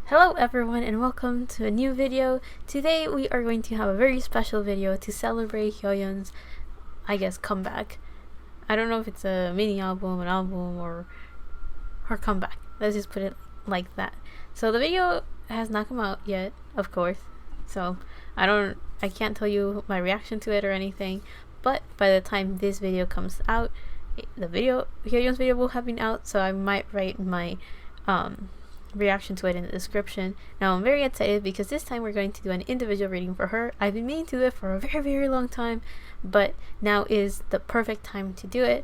Hello everyone and welcome to a new video. Today we are going to have a very special video to celebrate Hyoyeon's, comeback. I don't know if it's a mini album, an album, or her comeback. Let's just put it like that. So the video has not come out yet, of course. So I can't tell you my reaction to it or anything, but by the time this video comes out, Hyoyeon's video will have been out, so I might write my reaction to it in the description. Now I'm very excited because this time we're going to do an individual reading for her. I've been meaning to do it for a very long time, but now is the perfect time to do it,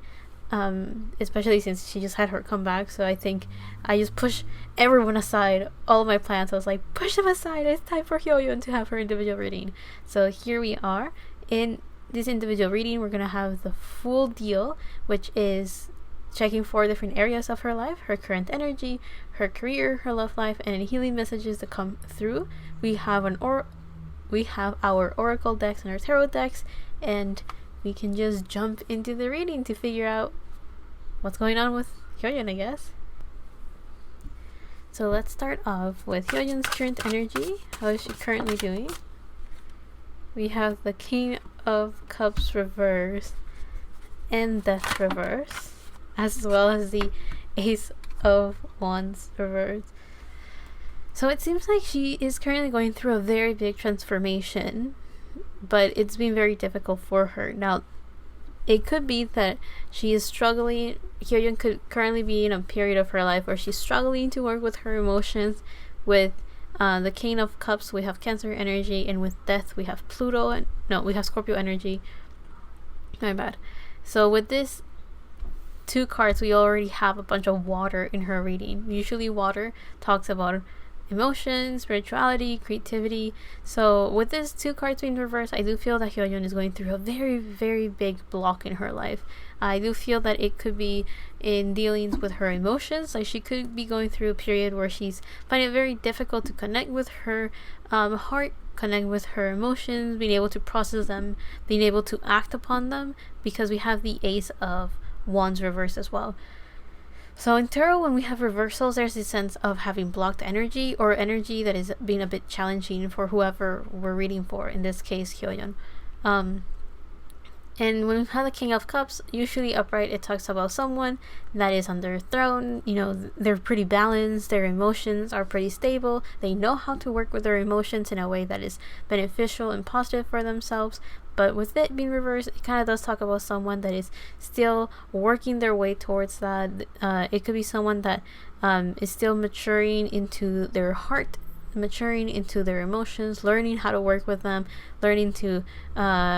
especially since she just had her comeback. So I think I just push everyone aside, all of my plans. I was like, push them aside, it's time for Hyoyeon to have her individual reading. So here we are. In this individual reading, we're gonna have the full deal, which is checking 4 different areas of her life: her current energy, her career, her love life, and any healing messages that come through. We have our oracle decks and our tarot decks, and we can just jump into the reading to figure out what's going on with Hyoyeon, I guess. So let's start off with Hyoyeon's current energy. How is she currently doing? We have the King of Cups reverse and Death reverse, as well as the Ace of Wands reverse. So it seems like she is currently going through a very big transformation, but it's been very difficult for her. Now, it could be that she is struggling. Hyoyeon could currently be in a period of her life where she's struggling to work with her emotions. With the King of Cups, we have Cancer energy, and with Death, we have we have Scorpio energy. My bad. So with this 2 cards, we already have a bunch of water in her reading. Usually water talks about emotions, spirituality, creativity. So with these 2 cards being reversed, I do feel that Hyoyeon is going through a very big block in her life. I do feel that it could be in dealings with her emotions. Like, she could be going through a period where she's finding it very difficult to connect with her heart, connect with her emotions, being able to process them, being able to act upon them, because we have the Ace of Wands reverse as well. So in tarot, when we have reversals, there's this sense of having blocked energy, or energy that is being a bit challenging for whoever we're reading for, in this case Hyoyeon. And when we have the King of Cups, usually upright, it talks about someone that is on their throne. You know, they're pretty balanced, their emotions are pretty stable, they know how to work with their emotions in a way that is beneficial and positive for themselves. But with it being reversed, it kind of does talk about someone that is still working their way towards that. It could be someone that is still maturing into their heart, maturing into their emotions, learning how to work with them, learning to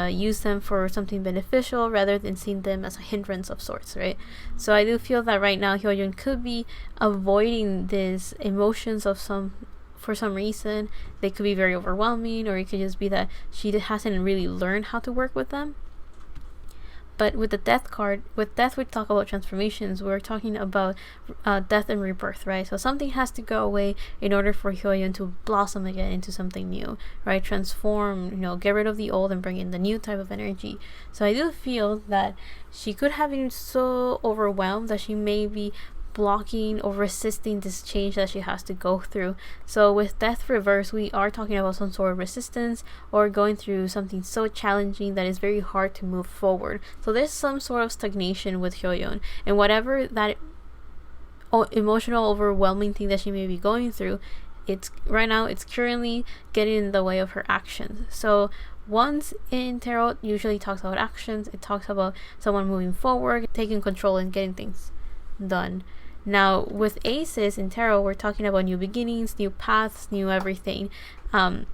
use them for something beneficial rather than seeing them as a hindrance of sorts, right? So I do feel that right now Hyoyeon could be avoiding these emotions for some reason. They could be very overwhelming, or it could just be that she hasn't really learned how to work with them. But with the Death card, with Death we talk about transformations. We're talking about death and rebirth, right? So something has to go away in order for Hyoyeon to blossom again into something new, right? Transform, get rid of the old and bring in the new type of energy. So I do feel that she could have been so overwhelmed that she may be blocking or resisting this change that she has to go through. So with Death reverse, we are talking about some sort of resistance, or going through something so challenging that is very hard to move forward. So there's some sort of stagnation with Hyoyeon, and whatever that emotional overwhelming thing that she may be going through, it's currently getting in the way of her actions. So Wands in tarot usually talks about actions. It talks about someone moving forward, taking control, and getting things done. Now with Aces in tarot, we're talking about new beginnings, new paths, new everything. And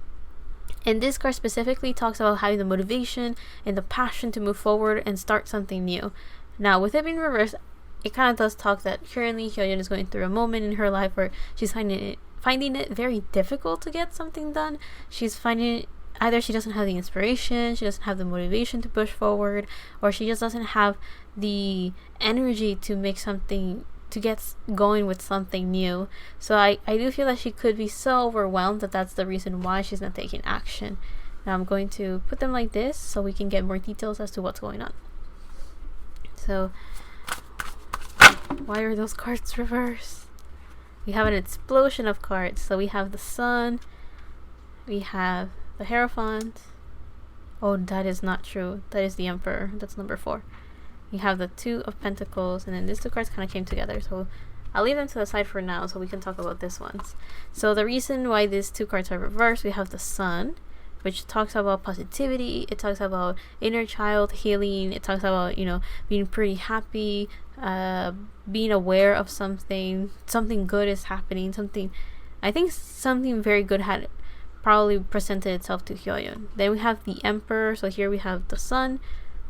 this card specifically talks about having the motivation and the passion to move forward and start something new. Now with it being reversed, it kind of does talk that currently Hyoyeon is going through a moment in her life where she's finding it very difficult to get something done. She's finding it, either she doesn't have the inspiration, she doesn't have the motivation to push forward, or she just doesn't have the energy to get going with something new. So I do feel that she could be so overwhelmed that that's the reason why she's not taking action. Now I'm going to put them like this so we can get more details as to what's going on. So why are those cards reversed? we have an explosion of cards. So we have the Sun, we have the Hierophant. Oh, that is not true. That is the Emperor. That's number 4. We have the Two of Pentacles, and then these two cards kind of came together. So I'll leave them to the side for now so we can talk about this ones. So the reason why these two cards are reversed, we have the Sun, which talks about positivity. It talks about inner child healing. It talks about, you know, being pretty happy, being aware of something good is happening. I think something very good had probably presented itself to Hyoyeon. Then we have the Emperor. So here we have the Sun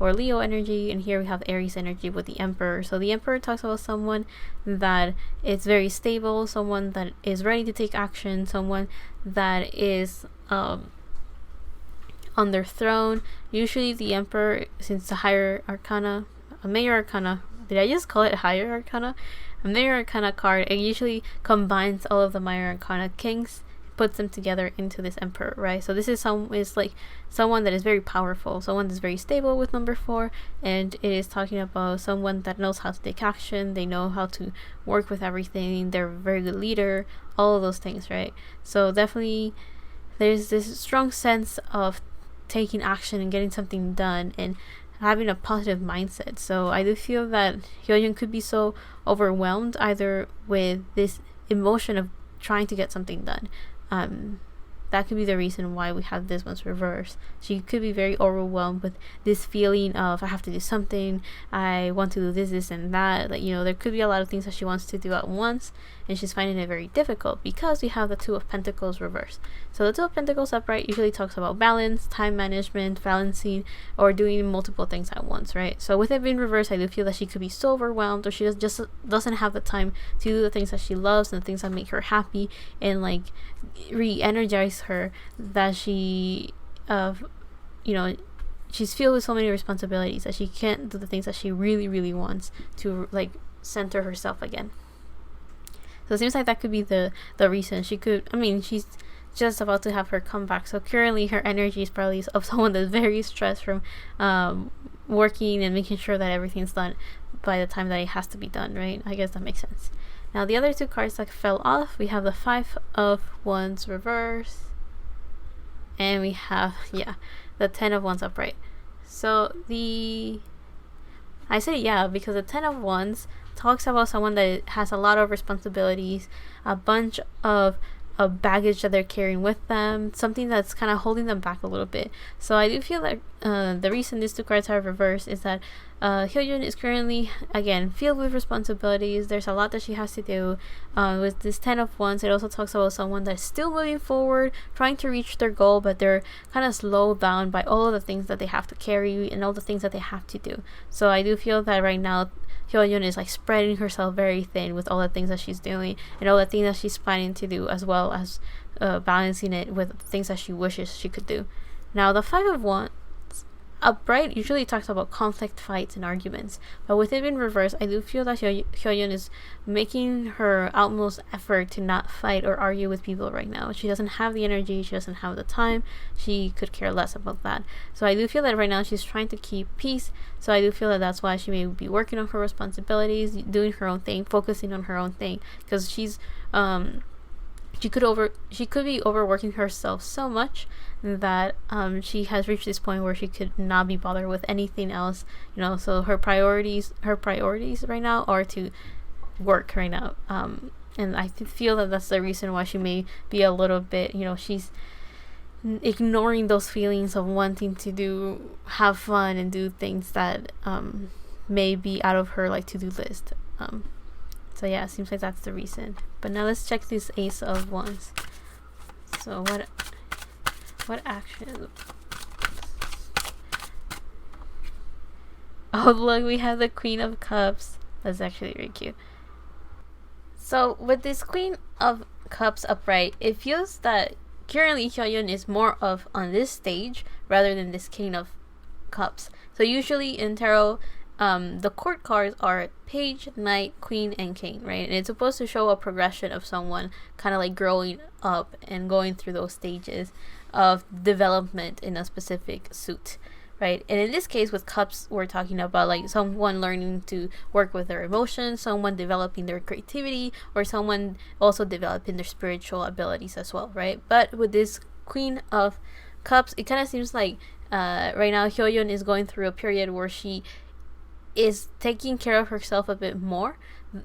or Leo energy, and here we have Aries energy with the Emperor. So the Emperor talks about someone that is very stable, someone that is ready to take action, someone that is on their throne. Usually the Emperor, since the higher arcana, a major arcana, did I just call it higher arcana? A major arcana card, it usually combines all of the minor arcana kings, puts them together into this Emperor, right? So this is like someone that is very powerful, someone that's very stable with number 4, and it is talking about someone that knows how to take action, they know how to work with everything, they're a very good leader, all of those things, right? So definitely there's this strong sense of taking action and getting something done and having a positive mindset. So I do feel that Hyoyeon could be so overwhelmed either with this emotion of trying to get something done. That could be the reason why we have this one's reversed. She could be very overwhelmed with this feeling of, I have to do something, I want to do this and that. Like, you know, there could be a lot of things that she wants to do at once, and she's finding it very difficult because we have the Two of Pentacles reversed. So the Two of Pentacles upright usually talks about balance, time management, balancing, or doing multiple things at once, right? So with it being reversed, I do feel that she could be so overwhelmed, or she just doesn't have the time to do the things that she loves and the things that make her happy and like re-energize her, that she she's filled with so many responsibilities that she can't do the things that she really wants to like center herself again. So it seems like that could be the reason. She's just about to have her comeback, so currently her energy is probably of someone that's very stressed from working and making sure that everything's done by the time that it has to be done, right? I guess that makes sense. Now the other two cards that fell off, we have the Five of Wands reverse, and we have the Ten of Wands upright. So I say because the Ten of Wands talks about someone that has a lot of responsibilities, a bunch of baggage that they're carrying with them, something that's kind of holding them back a little bit. So I do feel that the reason these two cards are reversed is that Hyoyeon is currently, again, filled with responsibilities. There's a lot that she has to do. With this Ten of Wands, it also talks about someone that's still moving forward, trying to reach their goal, but they're kind of slowed down by all of the things that they have to carry and all the things that they have to do. So I do feel that right now Hyoyeon is like spreading herself very thin with all the things that she's doing and all the things that she's planning to do, as well as balancing it with things that she wishes she could do. Now the Five of Wands upright usually talks about conflict, fights, and arguments, but with it being reversed, I do feel that Hyoyeon is making her utmost effort to not fight or argue with people right now. She doesn't have the energy, she doesn't have the time, she could care less about that. So I do feel that right now she's trying to keep peace. So I do feel that that's why she may be working on her responsibilities, doing her own thing, focusing on her own thing, because she's she could be overworking herself so much that she has reached this point where she could not be bothered with anything else, you know. So her priorities right now are to work right now, and I feel that that's the reason why she may be a little bit, you know, she's ignoring those feelings of wanting to have fun and do things that may be out of her like to-do list. So yeah, it seems like that's the reason. But now let's check this Ace of Wands. So what action? Oh look, we have the Queen of Cups. That's actually very cute. So with this Queen of Cups upright, it feels that currently Hyoyeon is more of on this stage rather than this King of Cups. So usually in tarot, the court cards are Page, Knight, Queen, and King, right? And it's supposed to show a progression of someone kind of like growing up and going through those stages of development in a specific suit. right? And in this case with cups, we're talking about like someone learning to work with their emotions, someone developing their creativity, or someone also developing their spiritual abilities as well, right? But with this Queen of Cups, it kind of seems like right now Hyoyeon is going through a period where she is taking care of herself a bit more,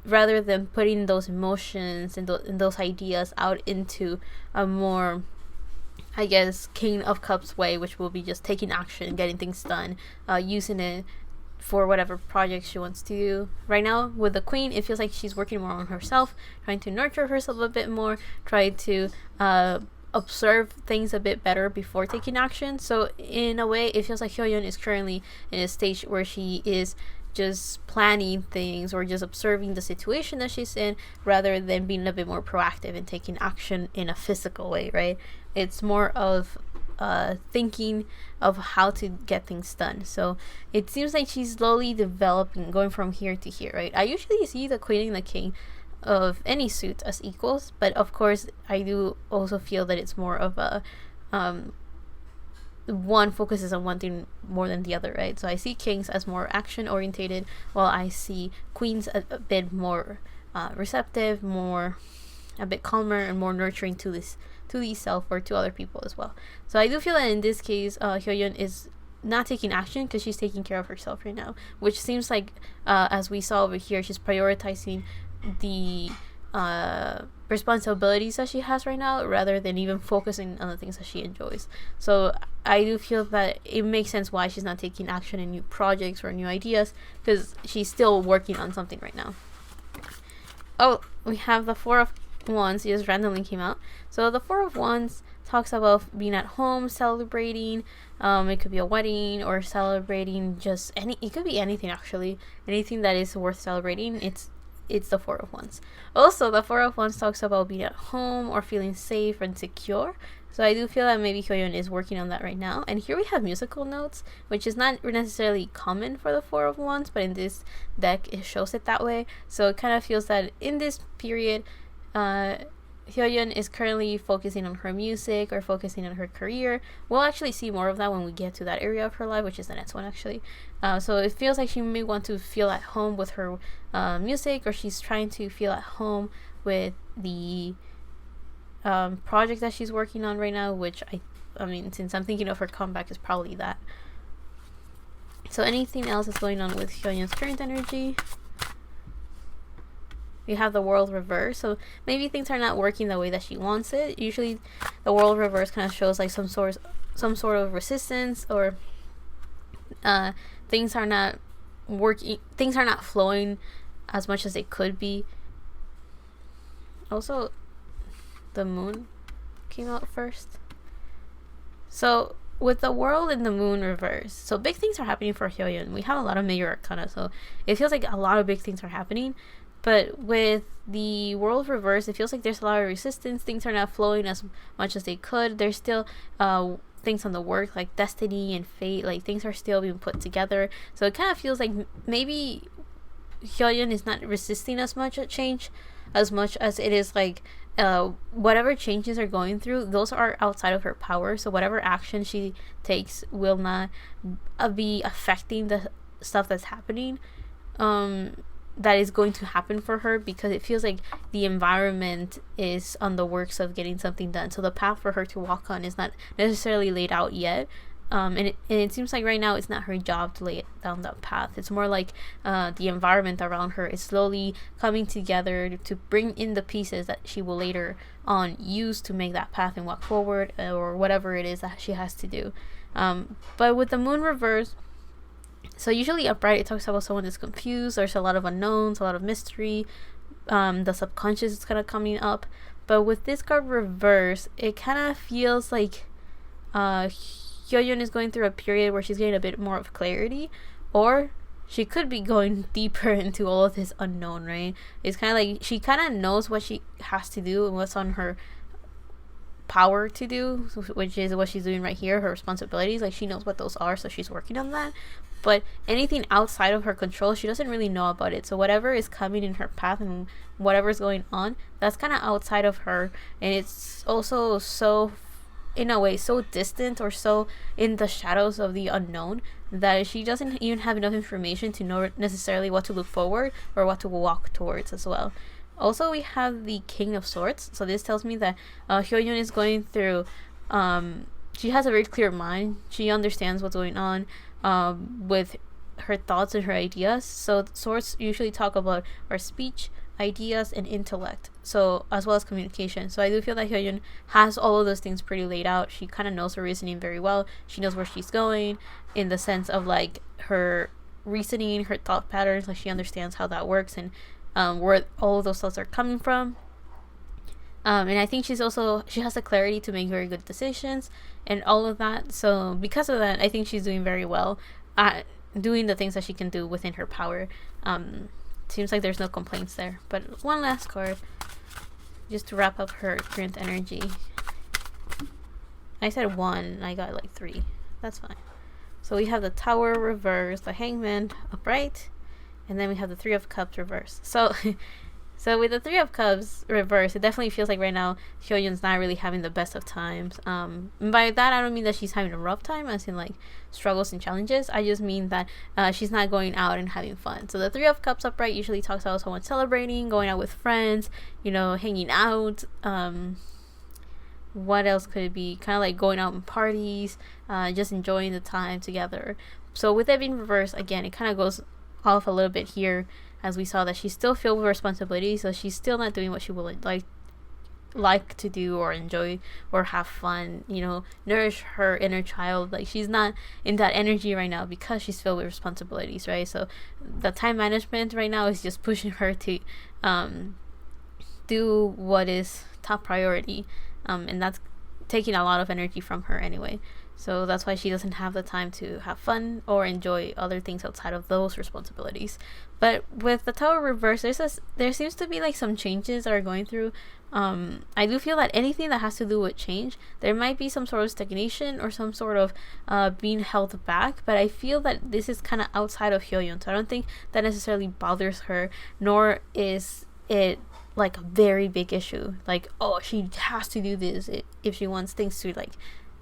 rather than putting those emotions and those ideas out into a more, I guess, King of Cups way, which will be just taking action, getting things done, using it for whatever project she wants to do. Right now with the Queen, it feels like she's working more on herself, trying to nurture herself a bit more, trying to observe things a bit better before taking action. So in a way, it feels like Hyoyeon is currently in a stage where she is just planning things or just observing the situation that she's in, rather than being a bit more proactive and taking action in a physical way, right? It's more of thinking of how to get things done. So it seems like she's slowly developing, going from here to here, right? I usually see the Queen and the King of any suit as equals, but of course I do also feel that it's more of a one focuses on one thing more than the other, right? So I see kings as more action orientated, while I see queens a bit more receptive, more a bit calmer and more nurturing to the self or to other people as well. So I do feel that in this case, Hyoyeon is not taking action because she's taking care of herself right now, which seems like as we saw over here, she's prioritizing the responsibilities that she has right now, rather than even focusing on the things that she enjoys. So I do feel that it makes sense why she's not taking action in new projects or new ideas, because she's still working on something right now. Oh, we have the Four of Wands. It just randomly came out. So the Four of Wands talks about being at home, celebrating. It could be a wedding or celebrating just it could be anything, actually. Anything that is worth celebrating. It's the Four of Wands. Also, the Four of Wands talks about being at home or feeling safe and secure. So I do feel that maybe Hyoyeon is working on that right now. And here we have musical notes, which is not necessarily common for the Four of Wands, but in this deck it shows it that way. So it kind of feels that in this period, Hyoyeon is currently focusing on her music or focusing on her career. We'll actually see more of that when we get to that area of her life, which is the next one actually. So it feels like she may want to feel at home with her music, or she's trying to feel at home with the project that she's working on right now, which I mean, since I'm thinking of her comeback, is probably that. So anything else that's going on with Hyoyeon's current energy? We have the World reverse, so maybe things are not working the way that she wants it. Usually the World reverse kind of shows like some sort of resistance, or things are not working, things are not flowing as much as they could be. Also, the Moon came out first. So with the World and the Moon reverse, so big things are happening for Hyoyeon. We have a lot of major arcana, so it feels like a lot of big things are happening. But with the World reverse, it feels like there's a lot of resistance. Things are not flowing as much as they could. There's still things on the work, like destiny and fate. Like, things are still being put together. So it kind of feels like maybe Hyoyeon is not resisting as much at change, as much as it is like whatever changes are going through, those are outside of her power. So whatever action she takes will not be affecting the stuff that's happening. That is going to happen for her, because it feels like the environment is on the works of getting something done. So the path for her to walk on is not necessarily laid out yet. And it seems like right now it's not her job to lay down that path. It's more like the environment around her is slowly coming together to bring in the pieces that she will later on use to make that path and walk forward, or whatever it is that she has to do. But with the Moon reverse, so usually upright, it talks about someone that's confused. There's a lot of unknowns, a lot of mystery. The subconscious is kind of coming up. But with this card reverse, it kind of feels like Hyoyeon is going through a period where she's getting a bit more of clarity, or she could be going deeper into all of this unknown, right? It's kind of like she kind of knows what she has to do and what's on her power to do, which is what she's doing right here, her responsibilities. Like, she knows what those are, so she's working on that. But anything outside of her control, she doesn't really know about it. So whatever is coming in her path and whatever is going on, that's kind of outside of her. And it's also in a way so distant or so in the shadows of the unknown that she doesn't even have enough information to know necessarily what to look forward or what to walk towards as well. Also, we have the King of Swords, so this tells me that Hyoyeon is going through she has a very clear mind. She understands what's going on with her thoughts and her ideas. So swords usually talk about our speech, ideas, and intellect, so as well as communication. So I do feel that Hyoyeon has all of those things pretty laid out. She kind of knows her reasoning very well. She knows where she's going in the sense of like her reasoning, her thought patterns. Like she understands how that works and where all of those thoughts are coming from. And I think she has the clarity to make very good decisions and all of that. So because of that, I think she's doing very well at doing the things that she can do within her power. Seems like there's no complaints there. But one last card, just to wrap up her current energy. I said 1, and I got like 3. That's fine. So we have the Tower reverse, the Hangman upright, and then we have the 3 of Cups reverse. So with the 3 of Cups reverse, it definitely feels like right now Hyoyeon's not really having the best of times. By that, I don't mean that she's having a rough time, as in like struggles and challenges. I just mean that she's not going out and having fun. So the 3 of Cups upright usually talks about someone celebrating, going out with friends, hanging out. What else could it be? Kind of like going out in parties, just enjoying the time together. So with it being reversed, again, it kind of goes off a little bit here, as we saw that she's still filled with responsibility, so she's still not doing what she would like to do or enjoy or have fun, nourish her inner child. Like she's not in that energy right now because she's filled with responsibilities, right? So the time management right now is just pushing her to do what is top priority, and that's taking a lot of energy from her anyway. So that's why she doesn't have the time to have fun or enjoy other things outside of those responsibilities. But with the Tower reverse, there seems to be like some changes that are going through. I do feel that anything that has to do with change, there might be some sort of stagnation or some sort of being held back. But I feel that this is kind of outside of Hyoyeon, so I don't think that necessarily bothers her, nor is it like a very big issue. Like, oh, she has to do this if she wants things to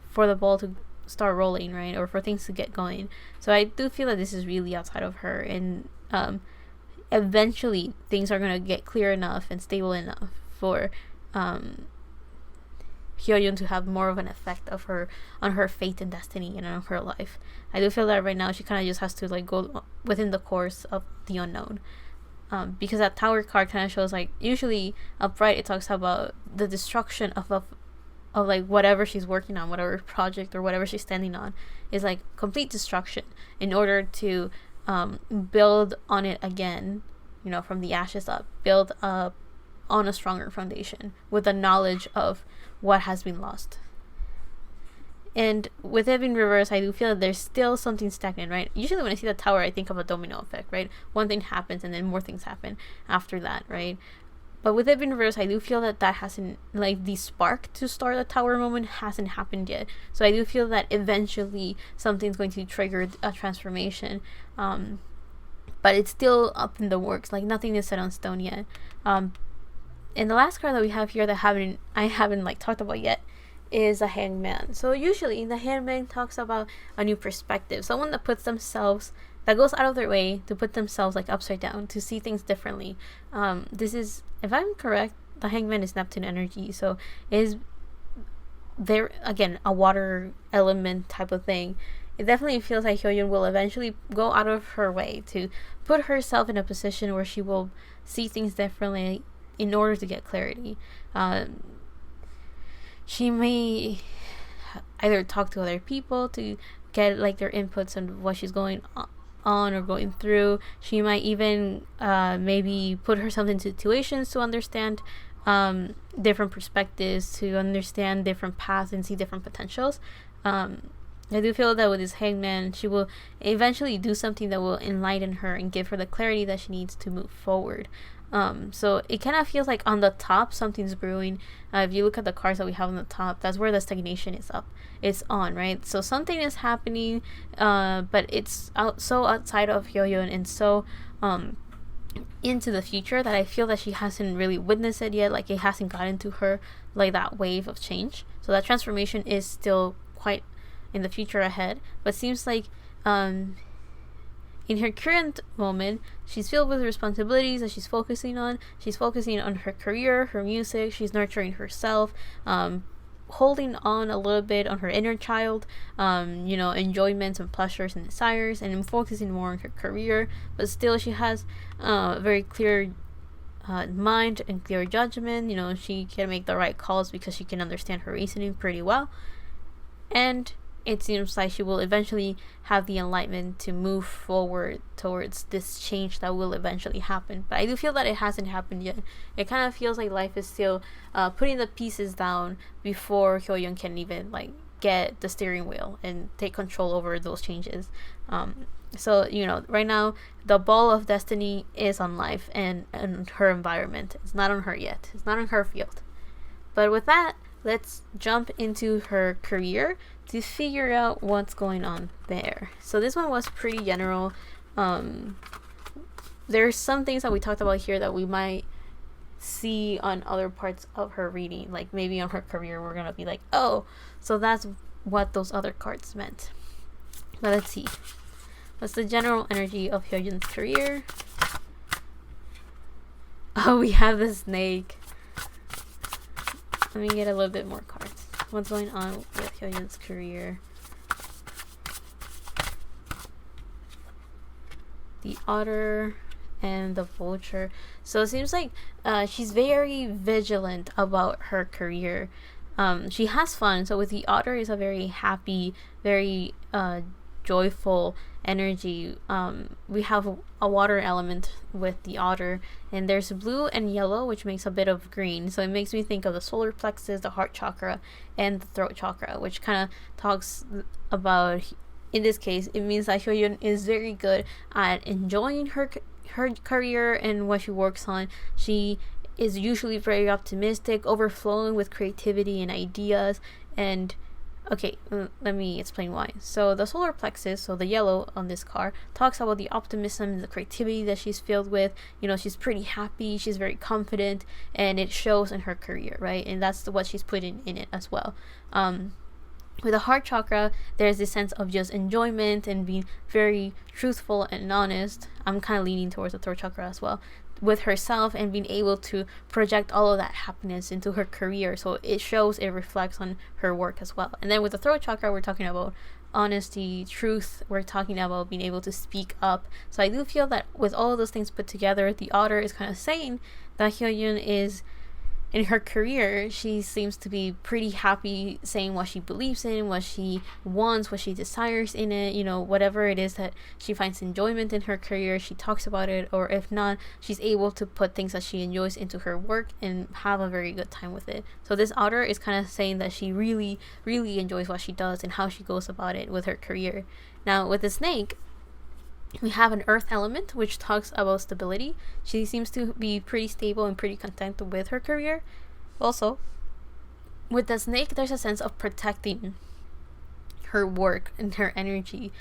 for the ball to start rolling, right, or for things to get going. So I do feel that this is really outside of her, and eventually things are going to get clear enough and stable enough for Hyoyeon to have more of an effect on her fate and destiny and on her life. I do feel that right now she kind of just has to go within the course of the unknown, because that Tower card kind of shows usually upright it talks about the destruction of whatever she's working on, whatever project or whatever she's standing on, is complete destruction in order to build on it again, from the ashes up, build up on a stronger foundation with the knowledge of what has been lost. And with it being reversed, I do feel that there's still something stagnant, right? Usually when I see the Tower, I think of a domino effect, right? One thing happens and then more things happen after that, right? But with it being reversed, I do feel that hasn't, the spark to start the Tower moment hasn't happened yet. So I do feel that eventually something's going to trigger a transformation. But it's still up in the works. Nothing is set on stone yet. And the last card that we have here that I haven't talked about yet is a Hangman. So usually the Hangman talks about a new perspective. Someone that goes out of their way to put themselves upside down, to see things differently. This is, if I'm correct, the Hangman is Neptune energy, so it is there again a water element type of thing. It definitely feels like Hyoyeon will eventually go out of her way to put herself in a position where she will see things differently in order to get clarity. She may either talk to other people to get their inputs on what she's going on or going through. She might even maybe put herself in situations to understand different perspectives, to understand different paths and see different potentials. I do feel that with this Hangman, she will eventually do something that will enlighten her and give her the clarity that she needs to move forward. So it kind of feels like on the top something's brewing. If you look at the cards that we have on the top, that's where the stagnation is up. It's on, right? So something is happening, but it's so outside of Hyoyeon and so into the future that I feel that she hasn't really witnessed it yet. It hasn't gotten to her. like that wave of change. So that transformation is still quite in the future ahead, but seems like in her current moment, she's filled with responsibilities that she's focusing on. She's focusing on her career, her music. She's nurturing herself, holding on a little bit on her inner child, enjoyments and pleasures and desires, and focusing more on her career. But still, she has a very clear mind and clear judgment. She can make the right calls because she can understand her reasoning pretty well. And it seems like she will eventually have the enlightenment to move forward towards this change that will eventually happen. But I do feel that it hasn't happened yet. It kind of feels like life is still putting the pieces down before Hyoyeon can even get the steering wheel and take control over those changes. So right now the ball of destiny is on life and her environment. It's not on her yet. It's not on her field. But with that, let's jump into her career to figure out what's going on there. So this one was pretty general. There's some things that we talked about here that we might see on other parts of her reading. Like maybe on her career, we're gonna be like, oh, so that's what those other cards meant. But let's see. What's the general energy of Hyoyeon's career? Oh, we have the snake. Let me get a little bit more cards. What's going on with Hyoyeon's career? The otter and the vulture. So it seems like she's very vigilant about her career. She has fun. So with the otter is a very happy, very joyful energy. We have a water element with the otter, and there's blue and yellow, which makes a bit of green. So it makes me think of the solar plexus, the heart chakra, and the throat chakra, which kind of talks about, in this case, it means that Hyoyeon is very good at enjoying her career and what she works on. She is usually very optimistic, overflowing with creativity and ideas. And okay, let me explain why. So the solar plexus, so the yellow on this card, talks about the optimism and the creativity that she's filled with. She's pretty happy, she's very confident, and it shows in her career, right? And that's what she's putting in it as well. With the heart chakra, there's this sense of just enjoyment and being very truthful and honest. I'm kind of leaning towards the throat chakra as well, with herself, and being able to project all of that happiness into her career. So it shows, it reflects on her work as well. And then with the throat chakra, we're talking about honesty, truth. We're talking about being able to speak up. So I do feel that with all of those things put together, the otter is kind of saying that Hyoyeon is, in her career, she seems to be pretty happy saying what she believes in, what she wants, what she desires in it. Whatever it is that she finds enjoyment in her career, she talks about it. Or if not, she's able to put things that she enjoys into her work and have a very good time with it. So this otter is kind of saying that she really, really enjoys what she does and how she goes about it with her career. Now with the snake, we have an earth element, which talks about stability. She seems to be pretty stable and pretty content with her career. Also, with the snake, there's a sense of protecting her work and her energy,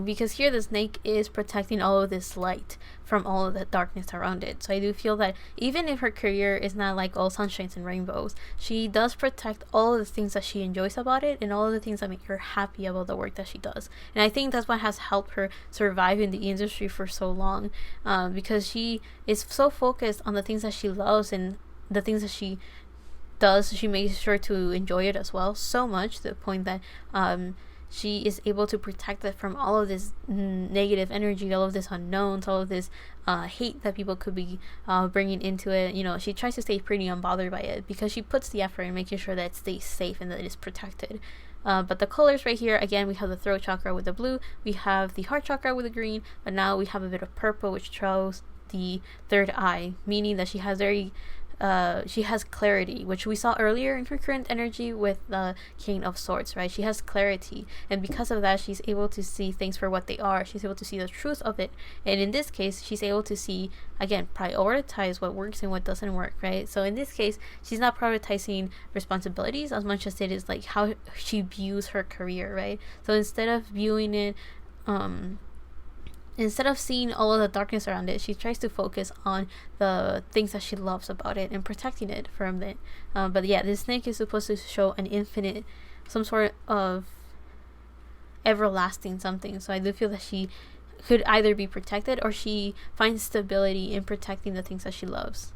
because here the snake is protecting all of this light from all of the darkness around it. So I do feel that even if her career is not like all sunshines and rainbows, she does protect all of the things that she enjoys about it and all of the things that make her happy about the work that she does. And I think that's what has helped her survive in the industry for so long, because she is so focused on the things that she loves and the things that she does. She makes sure to enjoy it as well, so much to the point that she is able to protect it from all of this negative energy, all of this unknowns, all of this hate that people could be bringing into it. She tries to stay pretty unbothered by it because she puts the effort in making sure that it stays safe and that it is protected. But the colors right here, again, we have the throat chakra with the blue, we have the heart chakra with the green, but now we have a bit of purple, which shows the third eye, meaning that she has clarity, which we saw earlier in her current energy with the King of Swords, right? She has clarity, and because of that, she's able to see things for what they are. She's able to see the truth of it, and in this case, she's able to see, again, prioritize what works and what doesn't work, right? So in this case, she's not prioritizing responsibilities as much as it is like how she views her career, right? So instead of viewing it instead of seeing all of the darkness around it, she tries to focus on the things that she loves about it and protecting it from it. But yeah, this snake is supposed to show an infinite, some sort of everlasting something. So I do feel that she could either be protected, or she finds stability in protecting the things that she loves.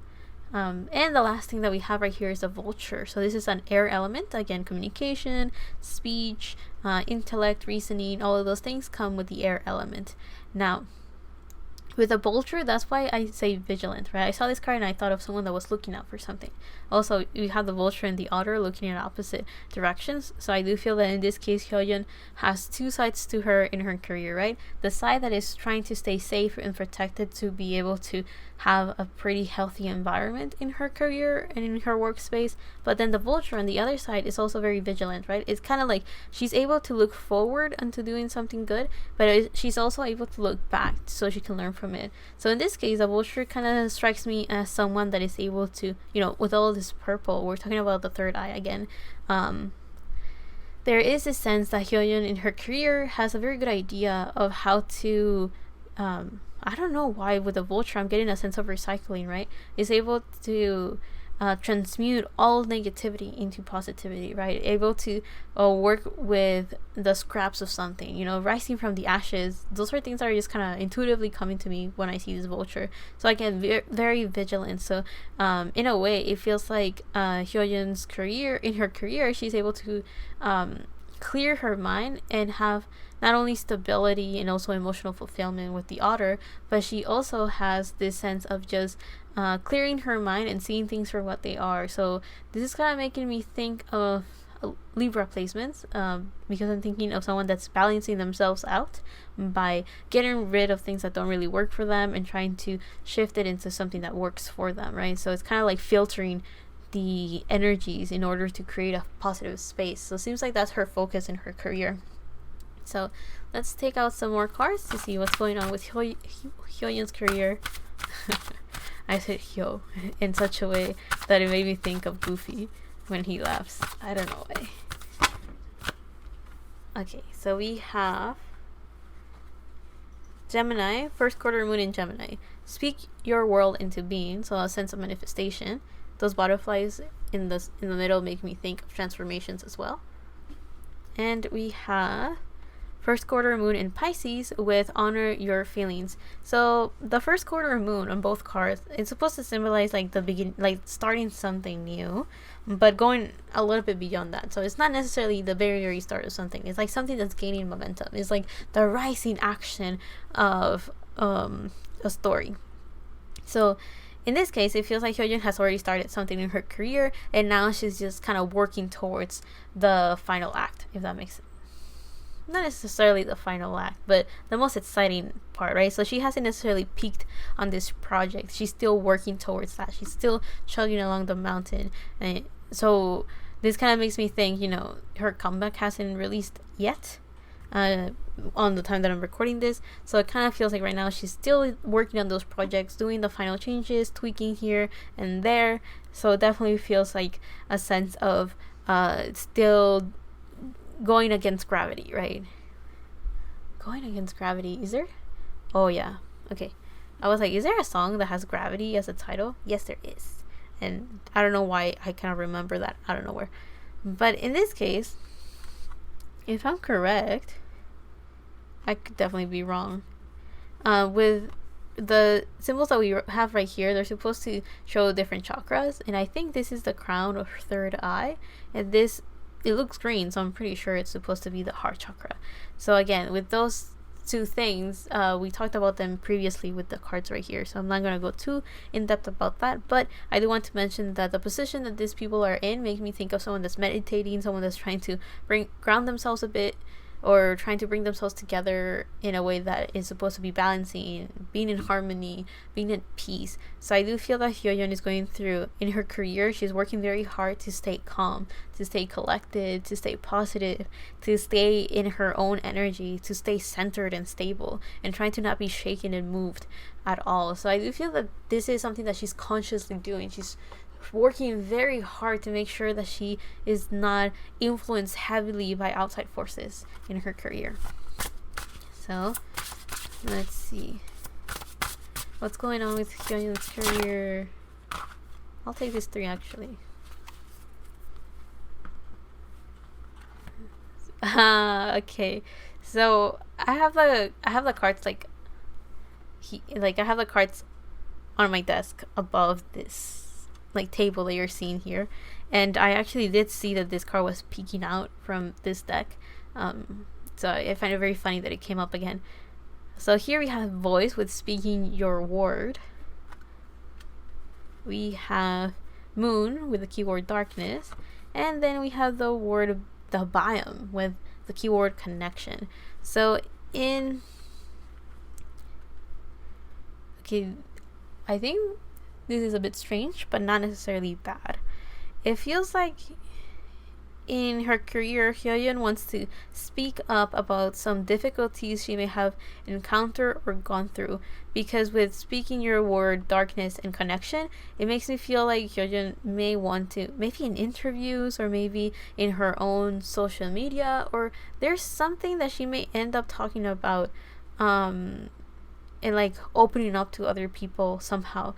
And the last thing that we have right here is a vulture. So this is an air element. Again, communication, speech, intellect, reasoning, all of those things come with the air element. Now, with a vulture, that's why I say vigilant, right? I saw this card and I thought of someone that was looking out for something. Also, we have the vulture and the otter looking in opposite directions. So I do feel that in this case, Hyoyeon has two sides to her in her career, right? The side that is trying to stay safe and protected to be able to have a pretty healthy environment in her career and in her workspace. But then the vulture on the other side is also very vigilant, right? It's kind of like she's able to look forward into doing something good, but she's also able to look back so she can learn from it. So in this case, the vulture kind of strikes me as someone that is able to, with all this purple, we're talking about the third eye again. There is a sense that Hyoyeon in her career has a very good idea of how to I don't know why with the vulture I'm getting a sense of recycling, right? Is able to transmute all negativity into positivity, right? Able to work with the scraps of something, rising from the ashes. Those are things that are just kind of intuitively coming to me when I see this vulture. So I get very vigilant. So in a way, it feels like Hyoyeon's career, in her career, she's able to clear her mind and have not only stability and also emotional fulfillment with the otter, but she also has this sense of just clearing her mind and seeing things for what they are. So this is kind of making me think of Libra placements, because I'm thinking of someone that's balancing themselves out by getting rid of things that don't really work for them and trying to shift it into something that works for them, right? So it's kind of like filtering the energies in order to create a positive space. So it seems like that's her focus in her career. So let's take out some more cards to see what's going on with Hyoyeon's career. I said Hyo in such a way that it made me think of Goofy when he laughs. I don't know why. Okay, so we have Gemini, first quarter moon in Gemini. Speak your world into being, so a sense of manifestation. Those butterflies in the middle make me think of transformations as well. And we have first quarter moon in Pisces with honor your feelings. So the first quarter moon on both cards, it's supposed to symbolize like the begin, like starting something new, but going a little bit beyond that. So it's not necessarily the very start of something. It's like something that's gaining momentum. It's like the rising action of a story. So in this case, it feels like Hyoyeon has already started something in her career, and now she's just kind of working towards the final act, if that makes sense. Not necessarily the final act, but the most exciting part, right? So she hasn't necessarily peaked on this project. She's still working towards that. She's still chugging along the mountain. And so this kind of makes me think, her comeback hasn't released yet on the time that I'm recording this. So it kind of feels like right now she's still working on those projects, doing the final changes, tweaking here and there. So it definitely feels like a sense of still going against gravity, right? Going against gravity. Is there? Oh yeah. Okay. I was like, is there a song that has gravity as a title? Yes, there is. And I don't know why I kind of remember that out of nowhere. But in this case, if I'm correct, I could definitely be wrong. With the symbols that we have right here, they're supposed to show different chakras. And I think this is the crown or third eye. And this, it looks green, so I'm pretty sure it's supposed to be the heart chakra. So again, with those two things, we talked about them previously with the cards right here, so I'm not going to go too in depth about that, but I do want to mention that the position that these people are in makes me think of someone that's meditating, someone that's trying to ground themselves a bit, or trying to bring themselves together in a way that is supposed to be balancing, being in harmony, being at peace. So I do feel that Hyoyeon is going through, in her career, she's working very hard to stay calm, to stay collected, to stay positive, to stay in her own energy, to stay centered and stable, and trying to not be shaken and moved at all. So I do feel that this is something that she's consciously doing. She's working very hard to make sure that she is not influenced heavily by outside forces in her career. So Let's see. What's going on with Hyoyeon's career? I'll take this 3 actually. Okay. So I have the cards like I have the cards on my desk above this like table that you're seeing here, and I actually did see that this card was peeking out from this deck. So I find it very funny that it came up again. So here we have voice with speaking your word. We have moon with the keyword darkness, and then we have the biome with the keyword connection. So I think this is a bit strange, but not necessarily bad. It feels like in her career, Hyoyeon wants to speak up about some difficulties she may have encountered or gone through. Because with speaking your word, darkness, and connection, it makes me feel like Hyoyeon may want to, maybe in interviews or maybe in her own social media, or there's something that she may end up talking about and like opening up to other people somehow,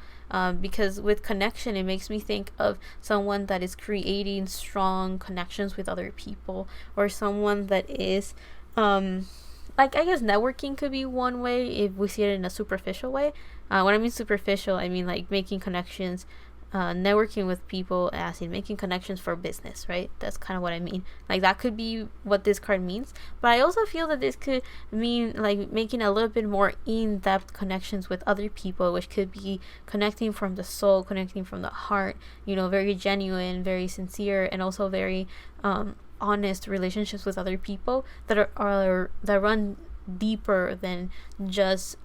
because with connection it makes me think of someone that is creating strong connections with other people, or someone that is like, I guess networking could be one way if we see it in a superficial way. When I mean superficial, I mean like making connections, networking with people, as in making connections for business, right? That's kind of what I mean. Like, that could be what this card means. But I also feel that this could mean like making a little bit more in-depth connections with other people, which could be connecting from the soul, connecting from the heart, you know, very genuine, very sincere, and also very honest relationships with other people that that run deeper than just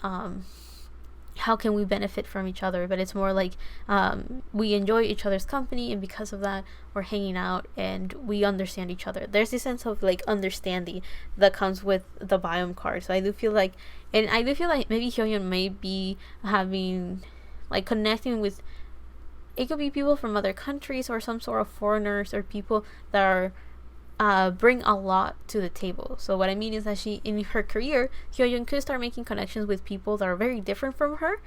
how can we benefit from each other, but it's more like we enjoy each other's company, and because of that we're hanging out and we understand each other. There's this sense of like understanding that comes with the biome card. So I do feel like maybe Hyoyeon may be having like connecting with, it could be people from other countries or some sort of foreigners or people that are bring a lot to the table. So what I mean is that she, in her career, Hyoyeon could start making connections with people that are very different from her,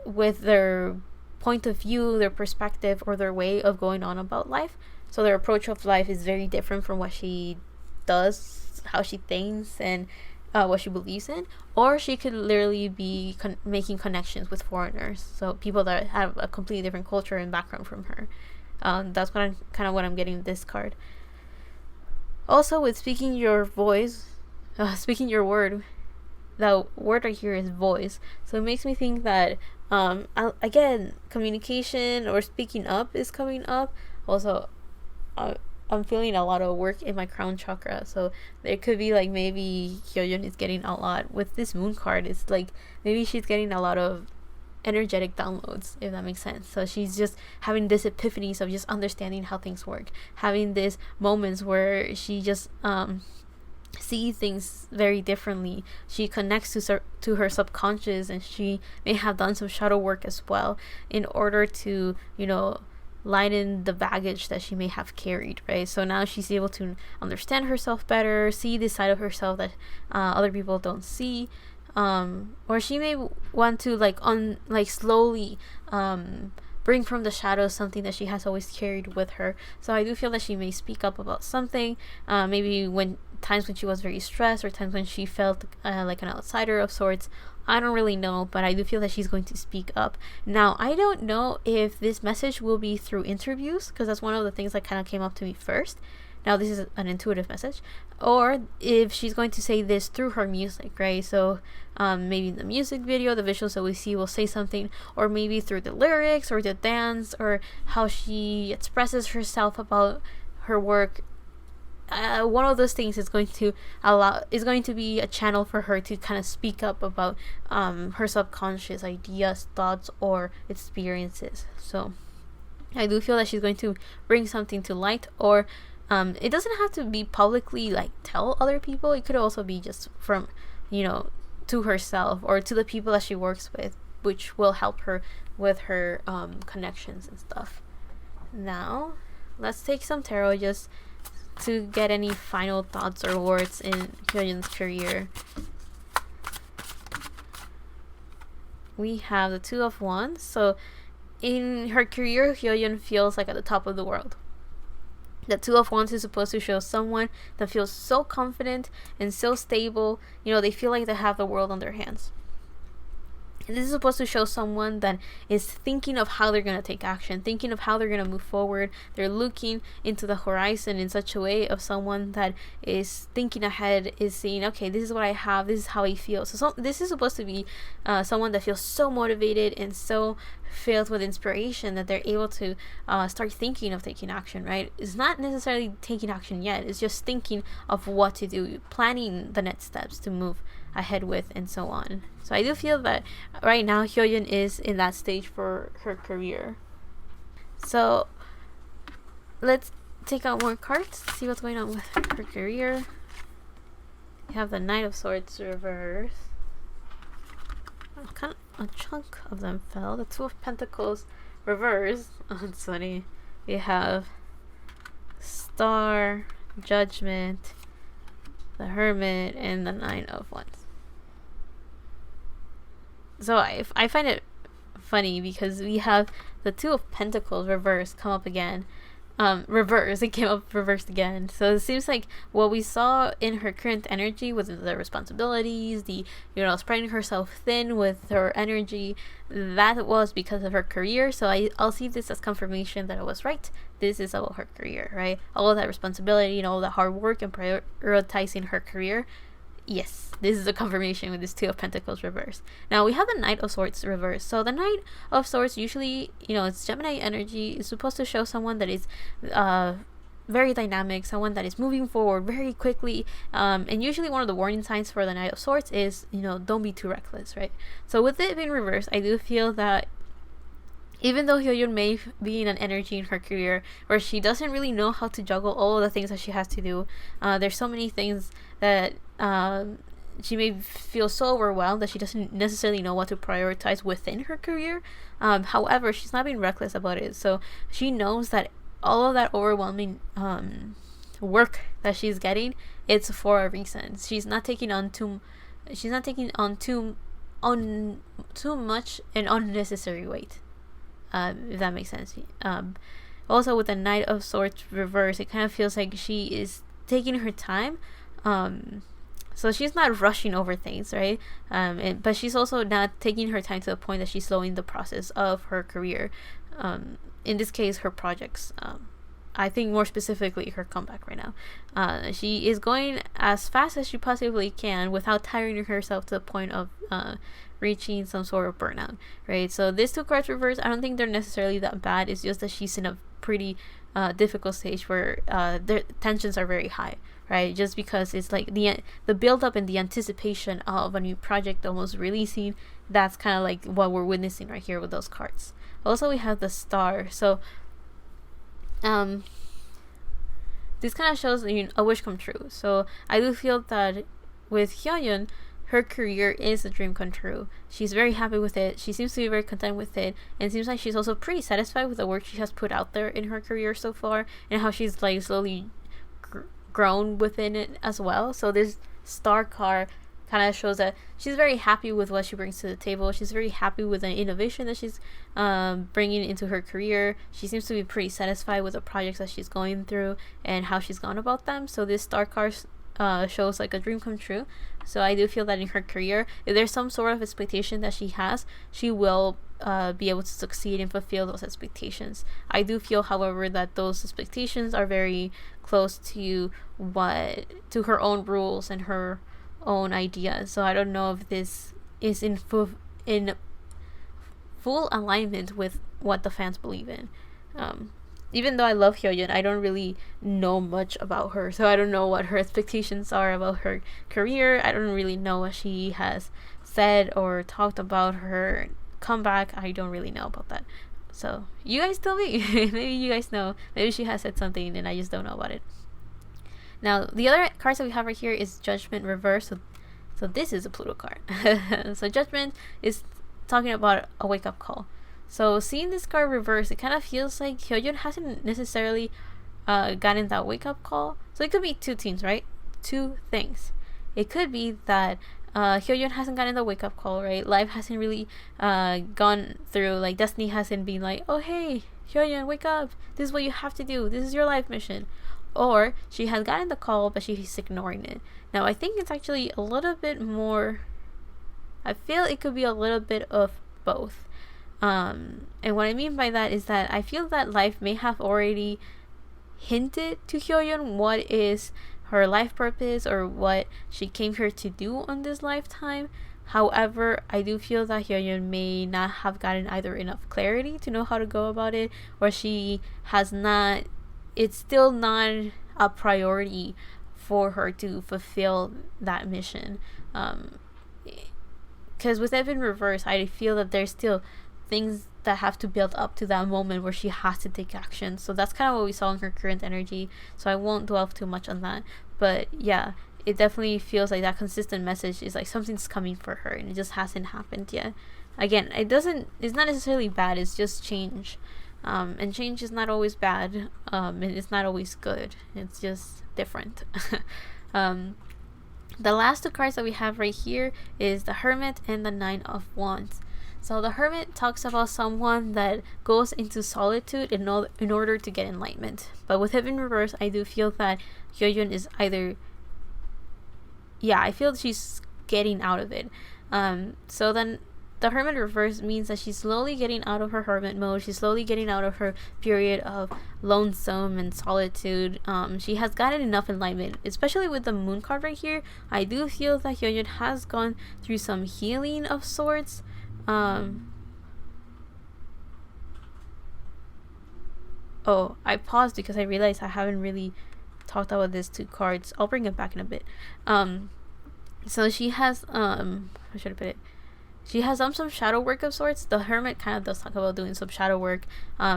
with their point of view, their perspective, or their way of going on about life. So their approach of life is very different from what she does, how she thinks, and what she believes in. Or she could literally be making connections with foreigners, so people that have a completely different culture and background from her. That's what I'm getting with this card. Also, with speaking your voice, speaking your word, the word right here is voice. So it makes me think that again, communication or speaking up is coming up. Also, I'm feeling a lot of work in my crown chakra, so there could be like maybe Hyoyeon is getting a lot with this moon card. It's like maybe she's getting a lot of energetic downloads, if that makes sense. So she's just having this epiphanies of just understanding how things work, having these moments where she just see things very differently. She connects to her subconscious, and she may have done some shadow work as well in order to, you know, lighten the baggage that she may have carried, right? So now she's able to understand herself better, see this side of herself that other people don't see. Or she may want to slowly bring from the shadows something that she has always carried with her. So I do feel that she may speak up about something, maybe when times when she was very stressed, or times when she felt like an outsider of sorts. I don't really know, but I do feel that she's going to speak up. Now, I don't know if this message will be through interviews, because that's one of the things that kind of came up to me first. Now, this is an intuitive message. Or if she's going to say this through her music, right? So maybe in the music video, the visuals that we see will say something, or maybe through the lyrics or the dance, or how she expresses herself about her work. One of those things is going to be a channel for her to kind of speak up about her subconscious ideas, thoughts, or experiences. So I do feel that she's going to bring something to light, or it doesn't have to be publicly like tell other people. It could also be just from, you know, to herself or to the people that she works with, which will help her with her connections and stuff. Now let's take some tarot, just to get any final thoughts or words in Hyoyeon's career, we have the Two of Wands. So in her career, Hyoyeon feels like at the top of the world. The Two of Wands is supposed to show someone that feels so confident and so stable. You know, they feel like they have the world on their hands. And this is supposed to show someone that is thinking of how they're going to take action, thinking of how they're going to move forward. They're looking into the horizon in such a way of someone that is thinking ahead, is saying, okay, this is what I have, this is how I feel. So this is supposed to be someone that feels so motivated and so filled with inspiration that they're able to start thinking of taking action, right? It's not necessarily taking action yet. It's just thinking of what to do, planning the next steps to move ahead with, and so on. So I do feel that right now Hyoyeon is in that stage for her career. So let's take out more cards, see what's going on with her career. We have the Knight of Swords reverse. Kind of a chunk of them fell. The Two of Pentacles reverse. Oh, it's funny. We have Star, Judgment, the Hermit, and the Nine of Wands. So I find it funny because we have the Two of Pentacles reversed come up again. It came up reversed again. So it seems like what we saw in her current energy with the responsibilities, the, you know, spreading herself thin with her energy, that was because of her career. So I'll see this as confirmation that I was right. This is about her career, right? All of that responsibility and all that hard work and prioritizing her career. Yes, this is a confirmation with this Two of Pentacles reverse. Now we have the Knight of Swords reverse. So the Knight of Swords usually, you know, it's Gemini energy. It's supposed to show someone that is very dynamic, someone that is moving forward very quickly. And usually one of the warning signs for the Knight of Swords is, you know, don't be too reckless, right? So with it being reversed, I do feel that even though Hyoyeon may be in an energy in her career where she doesn't really know how to juggle all of the things that she has to do, there's so many things that she may feel so overwhelmed that she doesn't necessarily know what to prioritize within her career. However, she's not being reckless about it. So she knows that all of that overwhelming work that she's getting, it's for a reason. She's not taking on too much and unnecessary weight. If that makes sense. Also with the Knight of Swords reverse, it kind of feels like she is taking her time. So she's not rushing over things, right? But she's also not taking her time to the point that she's slowing the process of her career. In this case, her projects. I think more specifically her comeback right now. She is going as fast as she possibly can without tiring herself to the point of reaching some sort of burnout, right? So these two cards reverse, I don't think they're necessarily that bad. It's just that she's in a pretty difficult stage where their tensions are very high, right? Just because it's like the build up and the anticipation of a new project almost releasing. That's kind of like what we're witnessing right here with those cards. Also, we have the Star. So this kind of shows, you know, a wish come true. So I do feel that with Hyoyeon, her career is a dream come true. She's very happy with it. She seems to be very content with it, and it seems like she's also pretty satisfied with the work she has put out there in her career so far, and how she's like slowly grown within it as well. So this Star card kind of shows that she's very happy with what she brings to the table. She's very happy with the innovation that she's bringing into her career. She seems to be pretty satisfied with the projects that she's going through and how she's gone about them. So this Star card shows like a dream come true. So I do feel that in her career, if there's some sort of expectation that she has, she will be able to succeed and fulfill those expectations. I do feel, however, that those expectations are very close to her own rules and her own ideas. So I don't know if this is in full alignment with what the fans believe in. Even though I love Hyoyeon, I don't really know much about her. So I don't know what her expectations are about her career. I don't really know what she has said or talked about her comeback. I don't really know about that. So you guys tell me. Maybe you guys know. Maybe she has said something and I just don't know about it. Now, the other cards that we have right here is Judgment reverse. So this is a Pluto card. So Judgment is talking about a wake-up call. So seeing this card reverse, it kind of feels like Hyoyeon hasn't necessarily gotten that wake up call. So it could be two things, right? Two things. It could be that Hyoyeon hasn't gotten the wake up call, right? Life hasn't really gone through, like destiny hasn't been like, oh hey, Hyoyeon, wake up! This is what you have to do. This is your life mission. Or she has gotten the call, but she's ignoring it. Now I think it's actually a little bit more. I feel it could be a little bit of both. And what I mean by that is that I feel that life may have already hinted to Hyoyeon what is her life purpose or what she came here to do on this lifetime. However, I do feel that Hyoyeon may not have gotten either enough clarity to know how to go about it, or she has not. It's still not a priority for her to fulfill that mission. Because with Evan Reverse, I feel that there's still things that have to build up to that moment where she has to take action. So that's kind of what we saw in her current energy. So I won't dwell too much on that. But yeah, it definitely feels like that consistent message is like something's coming for her and it just hasn't happened yet. Again, it's not necessarily bad, it's just change. And change is not always bad, and it's not always good. It's just different. The last two cards that we have right here is the Hermit and the Nine of Wands. So the Hermit talks about someone that goes into solitude in order to get enlightenment. But with him in reverse, I do feel that Hyoyeon is either... Yeah, I feel she's getting out of it. So then the Hermit reverse means that she's slowly getting out of her hermit mode. She's slowly getting out of her period of lonesome and solitude. She has gotten enough enlightenment, especially with the Moon card right here. I do feel that Hyoyeon has gone through some healing of sorts. Oh, I paused because I realized I haven't really talked about these two cards. I'll bring it back in a bit. So she has how should I put it? She has some shadow work of sorts. The Hermit kind of does talk about doing some shadow work.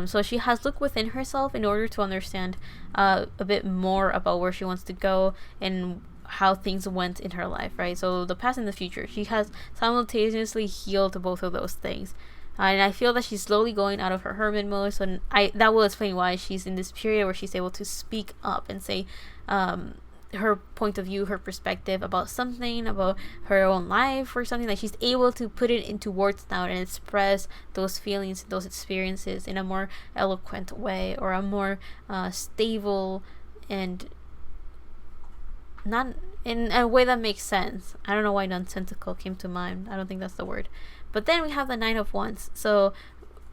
So she has looked within herself in order to understand a bit more about where she wants to go and how things went in her life, right? So the past and the future. She has simultaneously healed both of those things. And I feel that she's slowly going out of her hermit mode. So that will explain why she's in this period where she's able to speak up and say her point of view, her perspective about something, about her own life or something. Like she's able to put it into words now and express those feelings, those experiences in a more eloquent way, or a more stable and not in a way that makes sense. I don't know why nonsensical came to mind. I don't think that's the word. But then we have the Nine of Wands. So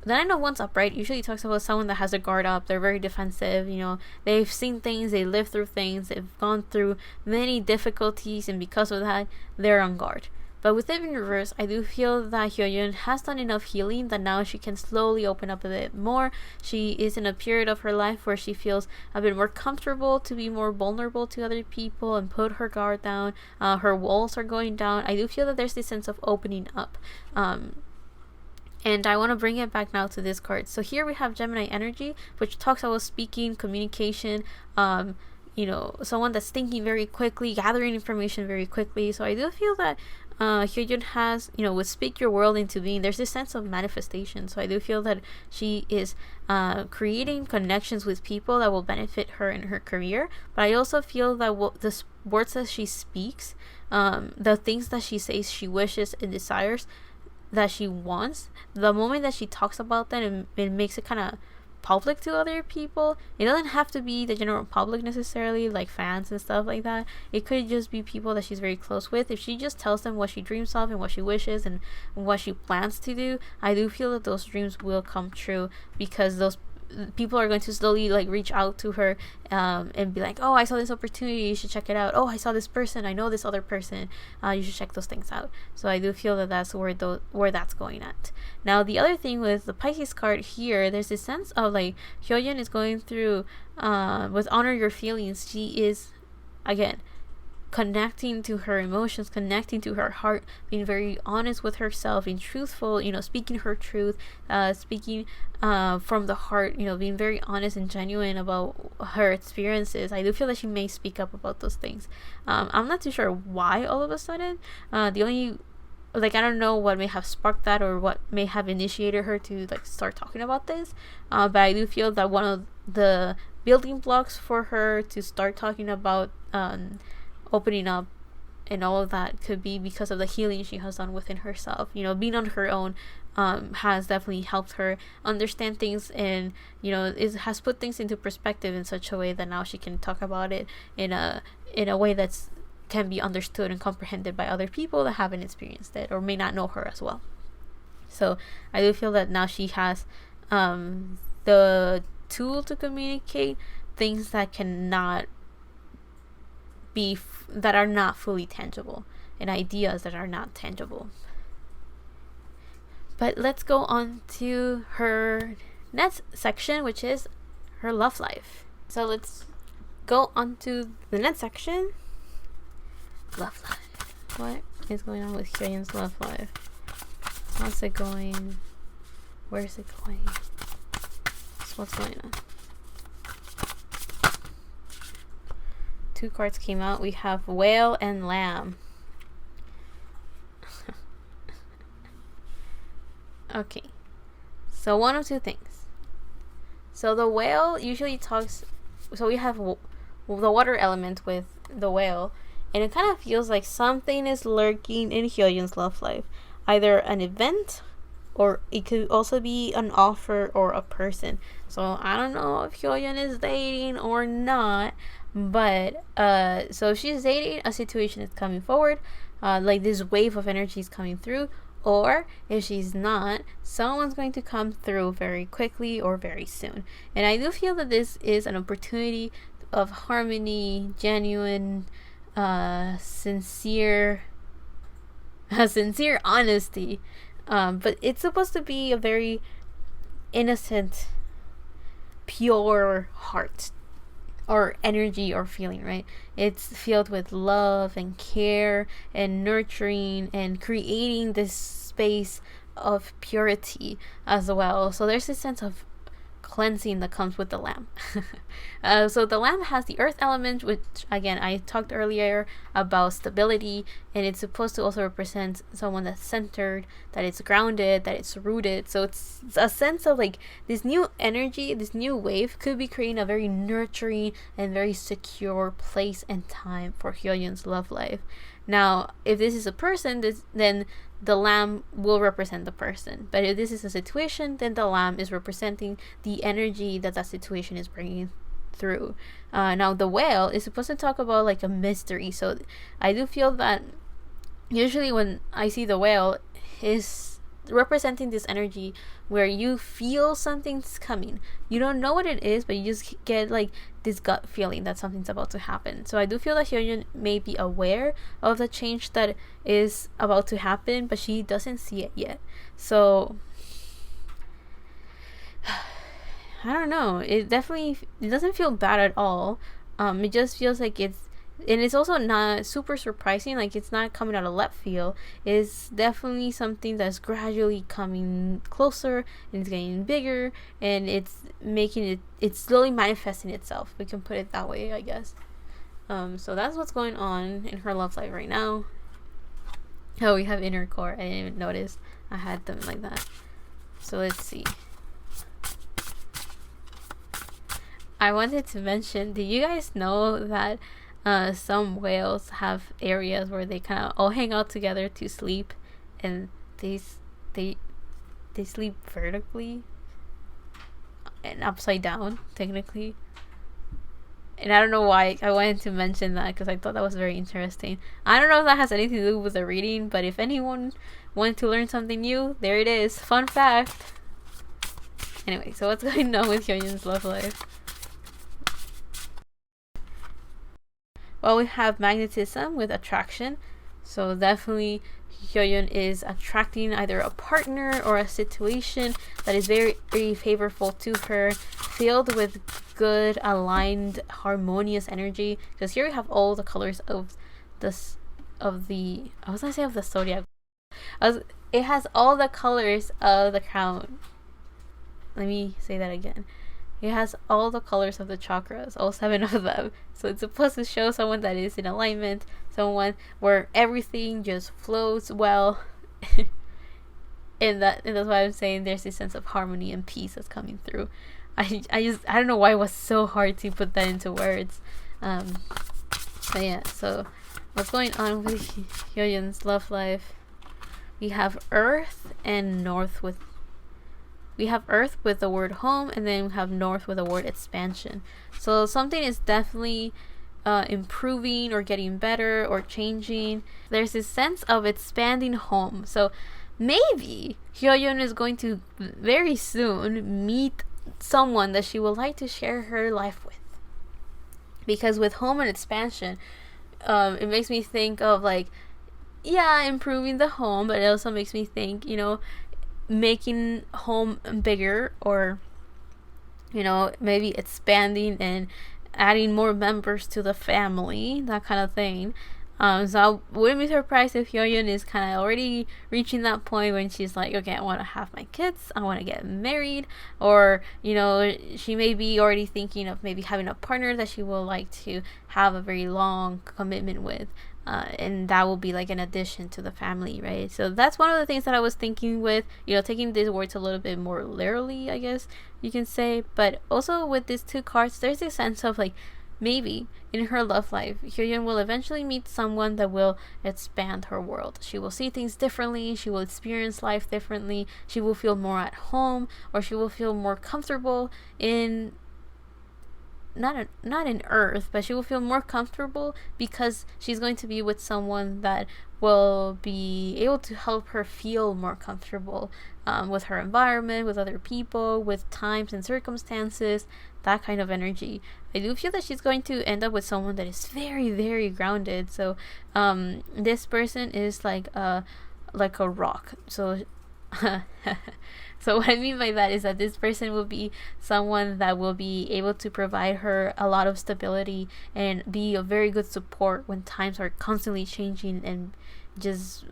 the Nine of Wands upright usually talks about someone that has their guard up. They're very defensive. You know, they've seen things, they lived through things, they've gone through many difficulties, and because of that, they're on guard. But with it in reverse, I do feel that Hyoyeon has done enough healing that now she can slowly open up a bit more. She is in a period of her life where she feels a bit more comfortable to be more vulnerable to other people and put her guard down. Her walls are going down. I do feel that there's this sense of opening up. And I want to bring it back now to this card. So here we have Gemini energy, which talks about speaking, communication, you know, someone that's thinking very quickly, gathering information very quickly. So I do feel that Hyoyeon has, you know, with speak your world into being, there's this sense of manifestation. So I do feel that she is creating connections with people that will benefit her in her career. But I also feel that the words that she speaks, the things that she says she wishes and desires, that she wants, the moment that she talks about that, it makes it kind of public to other people. It doesn't have to be the general public necessarily, like fans and stuff like that. It could just be people that she's very close with. If she just tells them what she dreams of and what she wishes and what she plans to do, I do feel that those dreams will come true, because those people are going to slowly like reach out to her and be like, oh, I saw this opportunity, you should check it out. Oh, I saw this person, I know this other person, you should check those things out. So I do feel that that's where that's going at. Now the other thing with the Pisces card here, there's this sense of like Hyoyeon is going through with honor your feelings. She is again connecting to her emotions, connecting to her heart, being very honest with herself, being truthful, you know, speaking her truth, speaking from the heart, you know, being very honest and genuine about her experiences. I do feel that she may speak up about those things. I'm not too sure why all of a sudden. The only, like, I don't know what may have sparked that or what may have initiated her to like start talking about this, but I do feel that one of the building blocks for her to start talking about opening up and all of that could be because of the healing she has done within herself. Being on her own has definitely helped her understand things, and it has put things into perspective in such a way that now she can talk about it in a way that's can be understood and comprehended by other people that haven't experienced it or may not know her as well. So I do feel that now she has the tool to communicate things that cannot be that are not fully tangible, and ideas that are not tangible. But let's go on to her next section, which is her love life. So let's go on to the next section. Love life. What is going on with Hyoyeon's love life? How's it going? Where's it going? So what's going on? 2 cards came out. We have Whale and Lamb. Okay. So one of two things. So the whale usually talks. So we have the water element with the whale, and it kind of feels like something is lurking in Hyoyeon's love life. Either an event, or it could also be an offer or a person. So I don't know if Hyoyeon is dating or not, but so if she's dating, a situation is coming forward, like this wave of energy is coming through. Or if she's not, someone's going to come through very quickly or very soon. And I do feel that this is an opportunity of harmony, genuine, sincere honesty. But it's supposed to be a very innocent, pure heart or energy or feeling, right? It's filled with love and care and nurturing and creating this space of purity as well. So there's a sense of cleansing that comes with the lamb. So the lamb has the earth element, which again I talked earlier about stability, and it's supposed to also represent someone that's centered, that it's grounded, that it's rooted. So it's a sense of like this new energy, this new wave could be creating a very nurturing and very secure place and time for Hyoyeon's love life. Now, if this is a person, then the lamb will represent the person. But if this is a situation, then the lamb is representing the energy that situation is bringing through. Now, the whale is supposed to talk about like a mystery. So I do feel that usually when I see the whale, is representing this energy where you feel something's coming. You don't know what it is, but you just get like this gut feeling that something's about to happen. So I do feel that Hyoyeon may be aware of the change that is about to happen, but she doesn't see it yet. So I don't know. It doesn't feel bad at all. It just feels like it's also not super surprising. Like, it's not coming out of left field. It's definitely something that's gradually coming closer, and it's getting bigger, and it's slowly manifesting itself. We can put it that way, I guess. So that's what's going on in her love life right now. Oh, we have inner core. I didn't even notice I had them like that. So let's see. I wanted to mention, do you guys know that some whales have areas where they kind of all hang out together to sleep, and they sleep vertically and upside down technically? And I don't know why I wanted to mention that, because I thought that was very interesting. I don't know if that has anything to do with the reading, but if anyone wanted to learn something new, there it is. Fun fact. Anyway, so what's going on with Hyoyeon's love life? Well, we have magnetism with attraction. So definitely Hyoyeon is attracting either a partner or a situation that is very, very favorable to her, filled with good, aligned, harmonious energy. Because here we have all the colors of the zodiac. It has all the colors of the crown. Let me say that again. It has all the colors of the chakras, all 7 of them. So it's supposed to show someone that is in alignment, someone where everything just flows well. and that's why I'm saying there's this sense of harmony and peace that's coming through. I don't know why it was so hard to put that into words. But yeah, so what's going on with Hyoyeon's love life? We have Earth and North with. We have Earth with the word home, and then we have North with the word expansion. So something is definitely improving or getting better or changing. There's this sense of expanding home. So maybe Hyoyeon is going to very soon meet someone that she would like to share her life with. Because with home and expansion, it makes me think of like, yeah, improving the home, but it also makes me think, making home bigger, or maybe expanding and adding more members to the family, that kind of thing. So I wouldn't be surprised if Hyoyeon is kind of already reaching that point when she's like, okay, I want to have my kids, I want to get married, or she may be already thinking of maybe having a partner that she will like to have a very long commitment with. And that will be like an addition to the family, right? So that's one of the things that I was thinking with, taking these words a little bit more literally, I guess you can say. But also with these two cards, there's a sense of like, maybe in her love life, Hyoyeon will eventually meet someone that will expand her world. She will see things differently, she will experience life differently, she will feel more at home, or she will feel more comfortable in not in Earth, but she will feel more comfortable because she's going to be with someone that will be able to help her feel more comfortable with her environment, with other people, with times and circumstances, that kind of energy. I do feel that she's going to end up with someone that is very, very grounded. So this person is like a rock. So so what I mean by that is that this person will be someone that will be able to provide her a lot of stability and be a very good support when times are constantly changing and just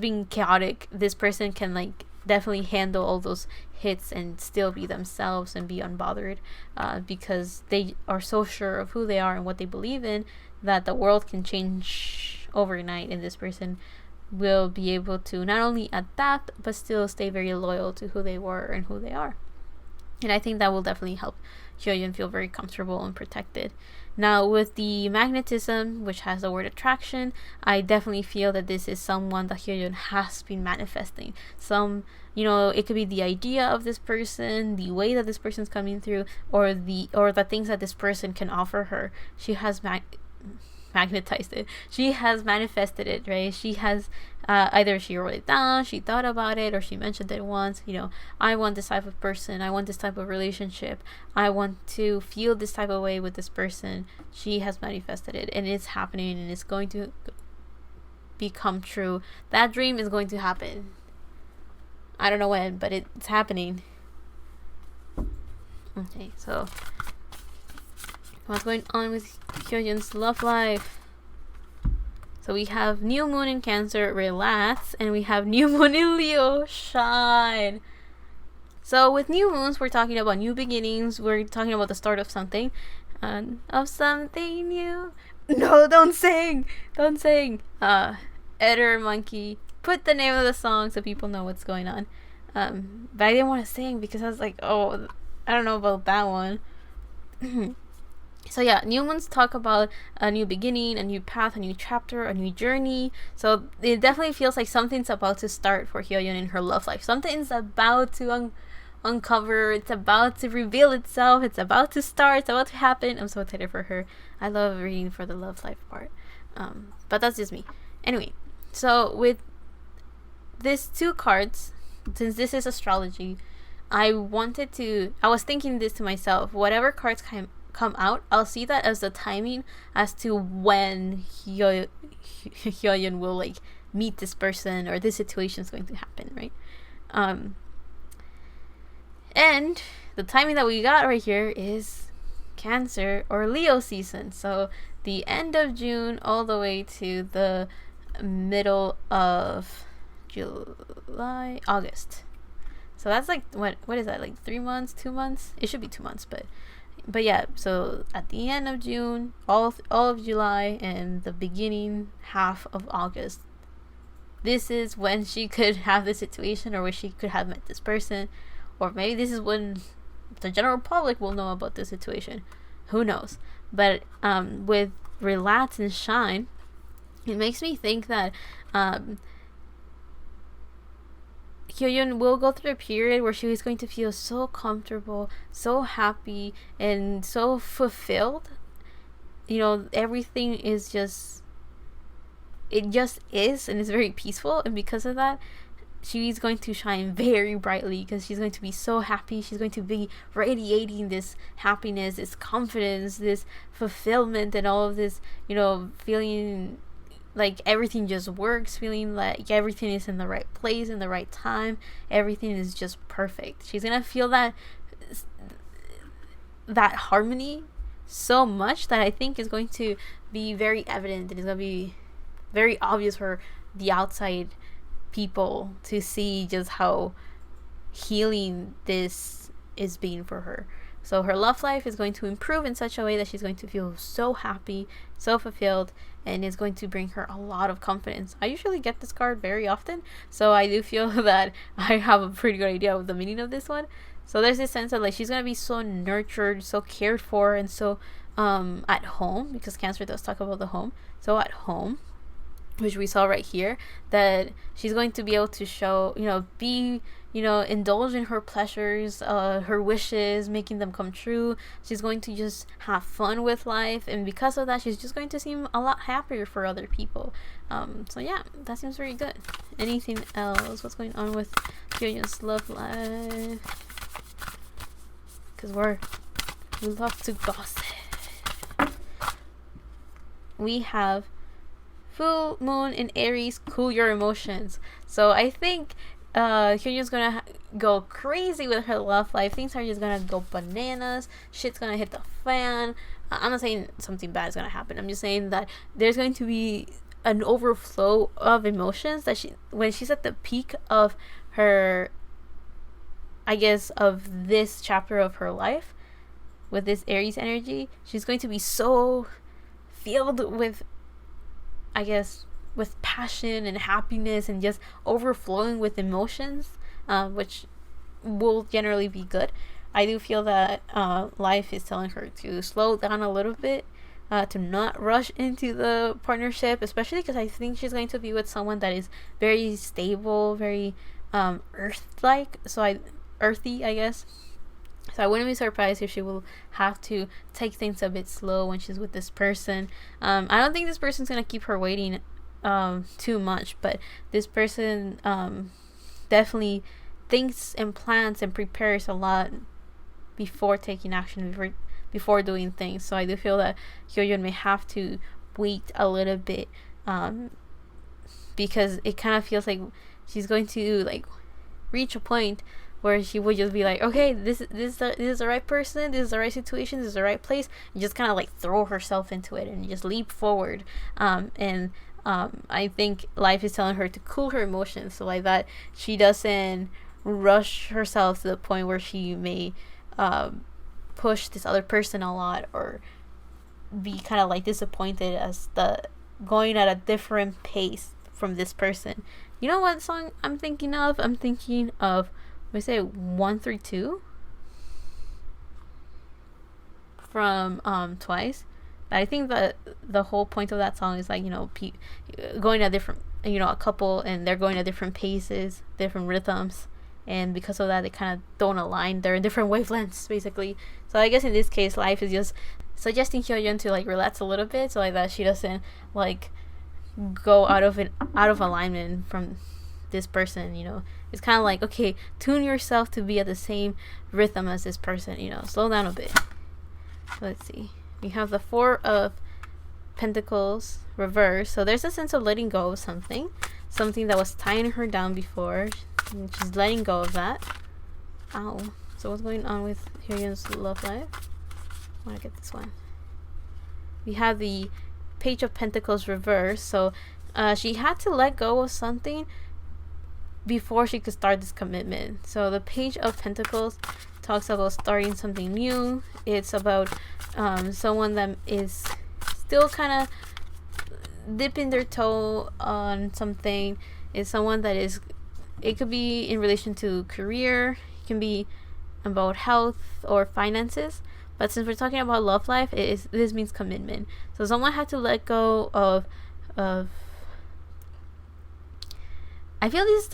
being chaotic. This person can like definitely handle all those hits and still be themselves and be unbothered, because they are so sure of who they are and what they believe in that the world can change overnight, and this person will be able to not only adapt but still stay very loyal to who they were and who they are. And I think that will definitely help Hyoyeon feel very comfortable and protected. Now with the magnetism, which has the word attraction, I definitely feel that this is someone that Hyoyeon has been manifesting. It could be the idea of this person, the way that this person's coming through, or the things that this person can offer her. She has magnetized it. She has manifested it, right? She has either she wrote it down, she thought about it, or she mentioned it once. I want this type of person, I want this type of relationship, I want to feel this type of way with this person. She has manifested it, and it's happening, and it's going to become true. That dream is going to happen. I don't know when, but it's happening. Okay, so what's going on with Hyoyeon's love life? So we have new moon in Cancer, relax, and we have new moon in Leo, shine. So with new moons, we're talking about new beginnings. We're talking about the start of something, of something new. No, don't sing. Editor Monkey, put the name of the song so people know what's going on. But I didn't want to sing because I was like, oh, I don't know about that one. So yeah, new moons talk about a new beginning, a new path, a new chapter, a new journey. So it definitely feels like something's about to start for Hyoyeon in her love life. Something's about to uncover. It's about to reveal itself. It's about to start. It's about to happen. I'm so excited for her. I love reading for the love life part. But that's just me. Anyway, so with these two cards, since this is astrology, I was thinking this to myself. Whatever cards come out, I'll see that as the timing as to when Hyoyeon will like meet this person or this situation is going to happen, right? And the timing that we got right here is Cancer or Leo season. So the end of June all the way to the middle of August. So that's like what is that, like 3 months, 2 months? It should be 2 months, but yeah, so at the end of June, all of July, and the beginning half of August, this is when she could have this situation, or where she could have met this person, or maybe this is when the general public will know about this situation. Who knows? But with Relax and Shine, it makes me think that Hyoyeon will go through a period where she is going to feel so comfortable, so happy, and so fulfilled. You know, everything is just, it just is, and it's very peaceful. And because of that, she's going to shine very brightly, because she's going to be so happy. She's going to be radiating this happiness, this confidence, this fulfillment, and all of this, you know, feeling like everything just works, feeling like everything is in the right place, in the right time. Everything is just perfect. She's gonna feel that harmony so much that I think is going to be very evident, and it's gonna be very obvious for the outside people to see just how healing this is being for her. So her love life is going to improve in such a way that she's going to feel so happy, so fulfilled, and it's going to bring her a lot of confidence. I usually get this card very often, so I do feel that I have a pretty good idea of the meaning of this one. So there's this sense of like she's going to be so nurtured, so cared for, and so at home, because Cancer does talk about the home. So at home, which we saw right here, that she's going to be able to show, indulge in her pleasures, her wishes, making them come true. She's going to just have fun with life, and because of that, she's just going to seem a lot happier for other people. So yeah, that seems very good. Anything else? What's going on with Hyoyeon's love life? Because we love to gossip. We have Full Moon in Aries, cool your emotions. So I think Hyoyeon's gonna go crazy with her love life. Things are just gonna go bananas. Shit's gonna hit the fan. I'm not saying something bad is gonna happen. I'm just saying that there's going to be an overflow of emotions that when she's at the peak of her, I guess, of this chapter of her life, with this Aries energy, she's going to be so filled with, I guess, with passion and happiness, and just overflowing with emotions, which will generally be good. I do feel that life is telling her to slow down a little bit, to not rush into the partnership, especially because I think she's going to be with someone that is very stable, very earth-like, earthy, I guess. So I wouldn't be surprised if she will have to take things a bit slow when she's with this person. I don't think this person's going to keep her waiting too much, but this person definitely thinks and plans and prepares a lot before taking action, before doing things. So I do feel that Hyoyeon may have to wait a little bit, because it kind of feels like she's going to like reach a point where she would just be like, okay, this is the right person, this is the right situation, this is the right place, and just kind of like throw herself into it and just leap forward. I think life is telling her to cool her emotions, so like that she doesn't rush herself to the point where she may push this other person a lot, or be kind of like disappointed as the going at a different pace from this person. You know what song I'm thinking of? I'm thinking of, we say 132 from Twice. I think that the whole point of that song is like, going at different, a couple, and they're going at different paces, different rhythms, and because of that they kind of don't align. They're in different wavelengths basically. So I guess in this case, life is just suggesting Hyoyeon to like relax a little bit, so like that she doesn't like go out of alignment from this person. It's kind of like, okay, tune yourself to be at the same rhythm as this person, slow down a bit. Let's see, we have the Four of Pentacles reverse, so there's a sense of letting go of something that was tying her down before, and she's letting go of that. So what's going on with Hyoyeon's love life? I want to get this one. We have the Page of Pentacles reverse, so she had to let go of something before she could start this commitment. So the Page of Pentacles talks about starting something new. It's about someone that is still kind of dipping their toe on something. It's someone that is, it could be in relation to career, can be about health or finances. But since we're talking about love life, this means commitment. So someone had to let go of I feel this is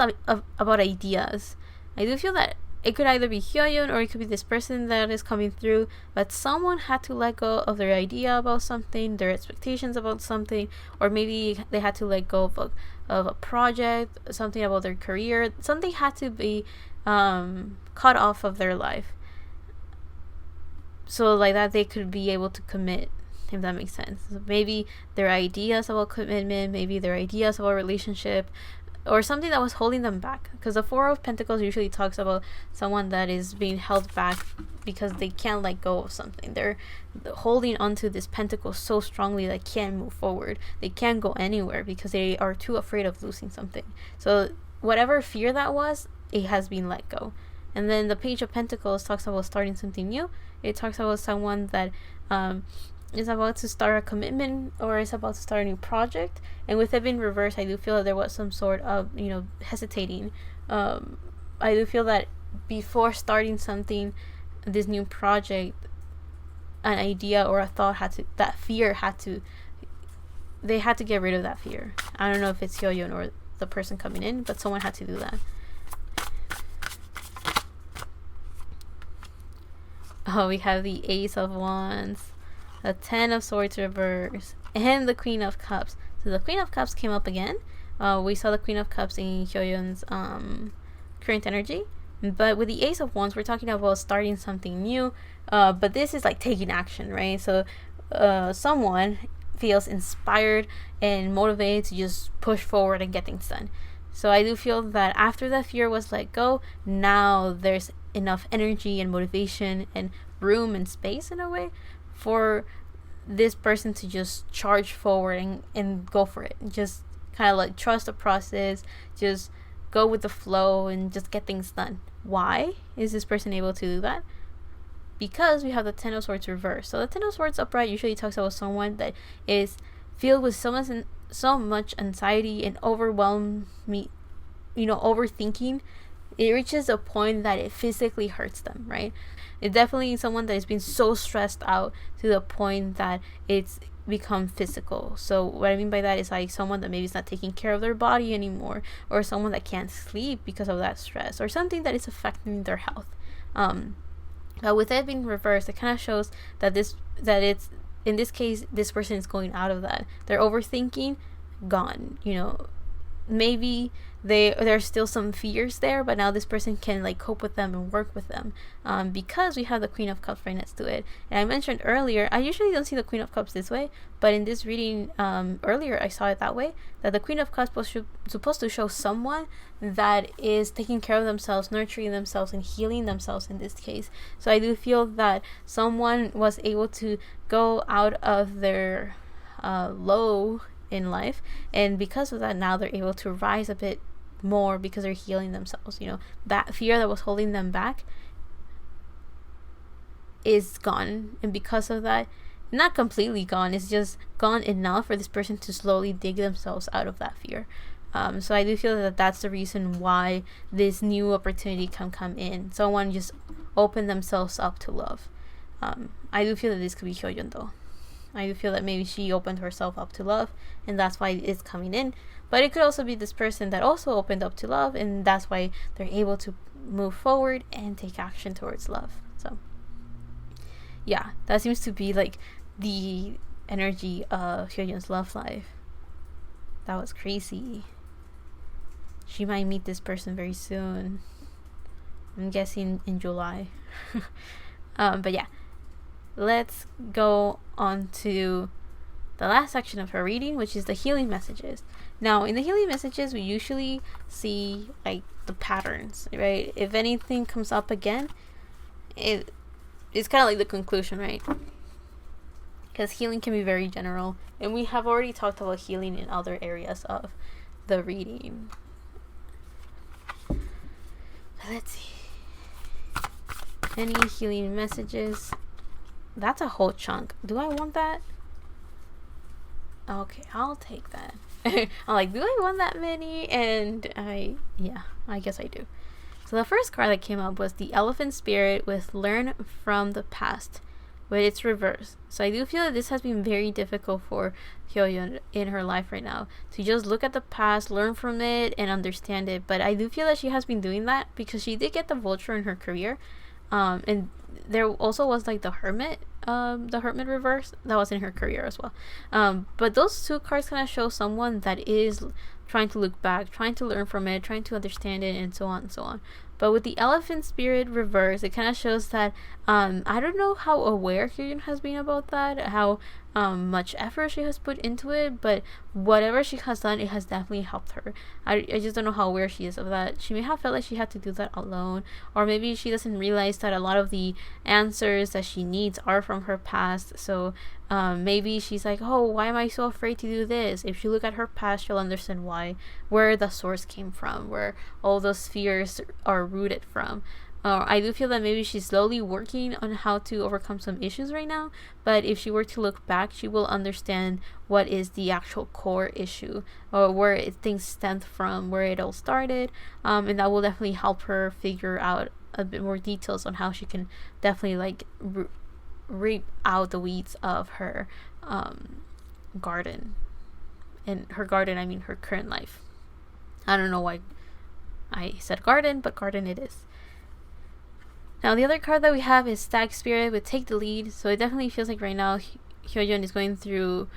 about ideas. I do feel that it could either be Hyoyeon or it could be this person that is coming through, but someone had to let go of their idea about something, their expectations about something, or maybe they had to let go of a project, something about their career. Something had to be cut off of their life, so like that they could be able to commit, if that makes sense. So maybe their ideas about commitment, maybe their ideas about relationship, or something that was holding them back. Because the Four of Pentacles usually talks about someone that is being held back because they can't let go of something. They're holding onto this pentacle so strongly they can't move forward. They can't go anywhere because they are too afraid of losing something. So whatever fear that was, it has been let go. And then the Page of Pentacles talks about starting something new. It talks about someone that is about to start a commitment or is about to start a new project. And with it being reversed, I do feel that there was some sort of, hesitating. I do feel that before starting something, this new project, an idea or a thought they had to get rid of that fear. I don't know if it's Hyoyeon or the person coming in, but someone had to do that. Oh, we have the Ace of Wands, the Ten of Swords reverse, and the Queen of Cups. So the Queen of Cups came up again. We saw the Queen of Cups in Hyoyeon's current energy. But with the Ace of Wands, we're talking about starting something new. But this is like taking action, right? So someone feels inspired and motivated to just push forward and get things done. So I do feel that after the fear was let go, now there's enough energy and motivation and room and space in a way for this person to just charge forward and go for it. Just kind of like trust the process, just go with the flow and just get things done. Why is this person able to do that? Because we have the Ten of Swords reversed. So the Ten of Swords upright usually talks about someone that is filled with so much anxiety and overthinking. It reaches a point that it physically hurts them, right? It's definitely someone that has been so stressed out to the point that it's become physical. So what I mean by that is like someone that maybe is not taking care of their body anymore, or someone that can't sleep because of that stress, or something that is affecting their health. But with it being reversed, it kind of shows that it's in this case this person is going out of that. They're overthinking, gone. Maybe there's still some fears there, but now this person can like cope with them and work with them, because we have the Queen of Cups right next to it. And I mentioned earlier, I usually don't see the Queen of Cups this way, but in this reading earlier I saw it that way, that the Queen of Cups supposed to show someone that is taking care of themselves, nurturing themselves, and healing themselves in this case. So I do feel that someone was able to go out of their low in life, and because of that now they're able to rise a bit more because they're healing themselves. That fear that was holding them back is gone, and because of that, not completely gone, it's just gone enough for this person to slowly dig themselves out of that fear. So I do feel that that's the reason why this new opportunity can come in. Someone just opened themselves up to love. I do feel that this could be Hyoyeon though. I do feel that maybe she opened herself up to love, and that's why it's coming in. But it could also be this person that also opened up to love, and that's why they're able to move forward and take action towards love. So yeah, that seems to be like the energy of Hyoyeon's love life. That was crazy. She might meet this person very soon. I'm guessing in July. But yeah, let's go on to the last section of her reading, which is the healing messages. Now, in the healing messages, we usually see like the patterns, right? If anything comes up again, it's kind of like the conclusion, right? Because healing can be very general, and we have already talked about healing in other areas of the reading. Let's see. Any healing messages? That's a whole chunk. Do I want that? Okay, I'll take that. I'm like, do I want that many? And I guess I do. So the first card that came up was the Elephant Spirit with Learn from the Past, but it's reversed. So I do feel that this has been very difficult for Hyoyeon in her life right now, to just look at the past, learn from it, and understand it. But I do feel that she has been doing that because she did get the Vulture in her career, and there also was like the Hermit reverse that was in her career as well. But those two cards kind of show someone that is trying to look back, trying to learn from it, trying to understand it, and so on and so on. But with the Elephant Spirit reverse, it kind of shows that I don't know how aware Hyoyeon has been about that, how much effort she has put into it, but whatever she has done, it has definitely helped her. I just don't know how aware she is of that. She may have felt like she had to do that alone, or maybe she doesn't realize that a lot of the answers that she needs are from her past. So maybe she's like, oh, why am I so afraid to do this? If you look at her past, you'll understand why, where the source came from, where all those fears are rooted from. I do feel that maybe she's slowly working on how to overcome some issues right now, but if she were to look back, she will understand what is the actual core issue, or where things stemmed from, where it all started, and that will definitely help her figure out a bit more details on how she can definitely like reap out the weeds of her garden. And her garden, I mean her current life. I don't know why I said garden, but garden it is. Now the other card that we have is Stag Spirit with Take the Lead. So it definitely feels like right now Hyoyeon is going through,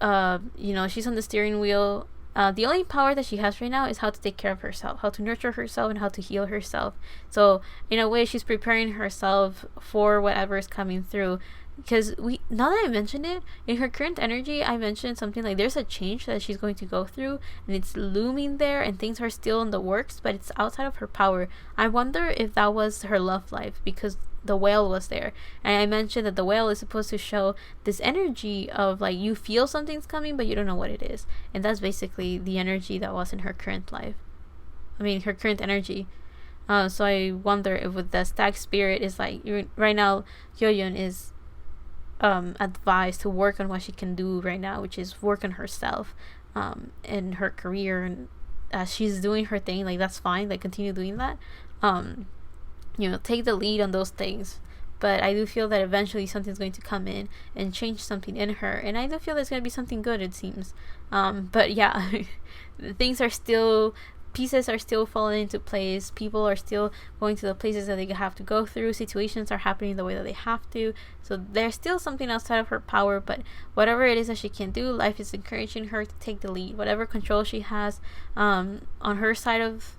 she's on the steering wheel. The only power that she has right now is how to take care of herself, how to nurture herself, and how to heal herself. So in a way, she's preparing herself for whatever is coming through. Because now that I mentioned it, in her current energy, I mentioned something like there's a change that she's going to go through, and it's looming there, and things are still in the works, but it's outside of her power. I wonder if that was her love life, because the whale was there, and I mentioned that the whale is supposed to show this energy of like you feel something's coming, but you don't know what it is, and that's basically the energy that was in her current life. I mean, her current energy. So I wonder if with the Stag Spirit is like right now, Hyoyeon is advised to work on what she can do right now, which is work on herself, in her career, and as she's doing her thing, like that's fine, like continue doing that, take the lead on those things. But I do feel that eventually something's going to come in and change something in her, and I do feel there's going to be something good, it seems. But yeah, pieces are still falling into place. People are still going to the places that they have to go through. Situations are happening the way that they have to. So there's still something outside of her power, but whatever it is that she can do, life is encouraging her to take the lead. Whatever control she has on her side of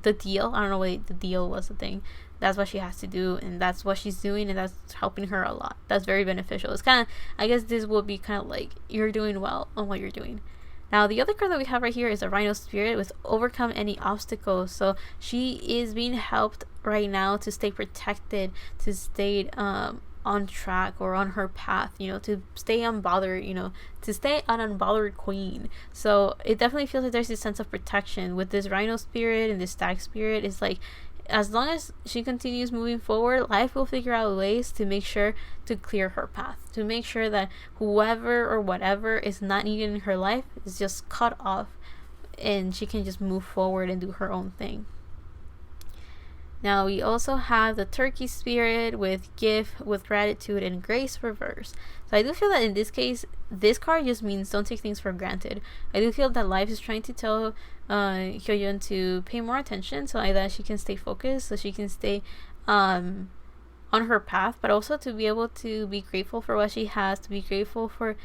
the deal, I don't know what the deal was, the thing. That's what she has to do, and that's what she's doing, and that's helping her a lot. That's very beneficial. It's kind of, I guess this will be kind of like, you're doing well on what you're doing. Now, the other card that we have right here is a Rhino Spirit with Overcome Any Obstacles. So she is being helped right now to stay protected, to stay on track or on her path, to stay unbothered, to stay an unbothered queen. So it definitely feels like there's this sense of protection with this Rhino Spirit, and this Stag Spirit is like, as long as she continues moving forward, life will figure out ways to make sure to clear her path, to make sure that whoever or whatever is not needed in her life is just cut off, and she can just move forward and do her own thing. Now we also have the Turkey Spirit with Gift, with Gratitude, and Grace reverse. So I do feel that in this case, this card just means don't take things for granted. I do feel that life is trying to tell Hyoyeon to pay more attention, so that she can stay focused, so she can stay on her path, but also to be able to be grateful for what she has, to be grateful for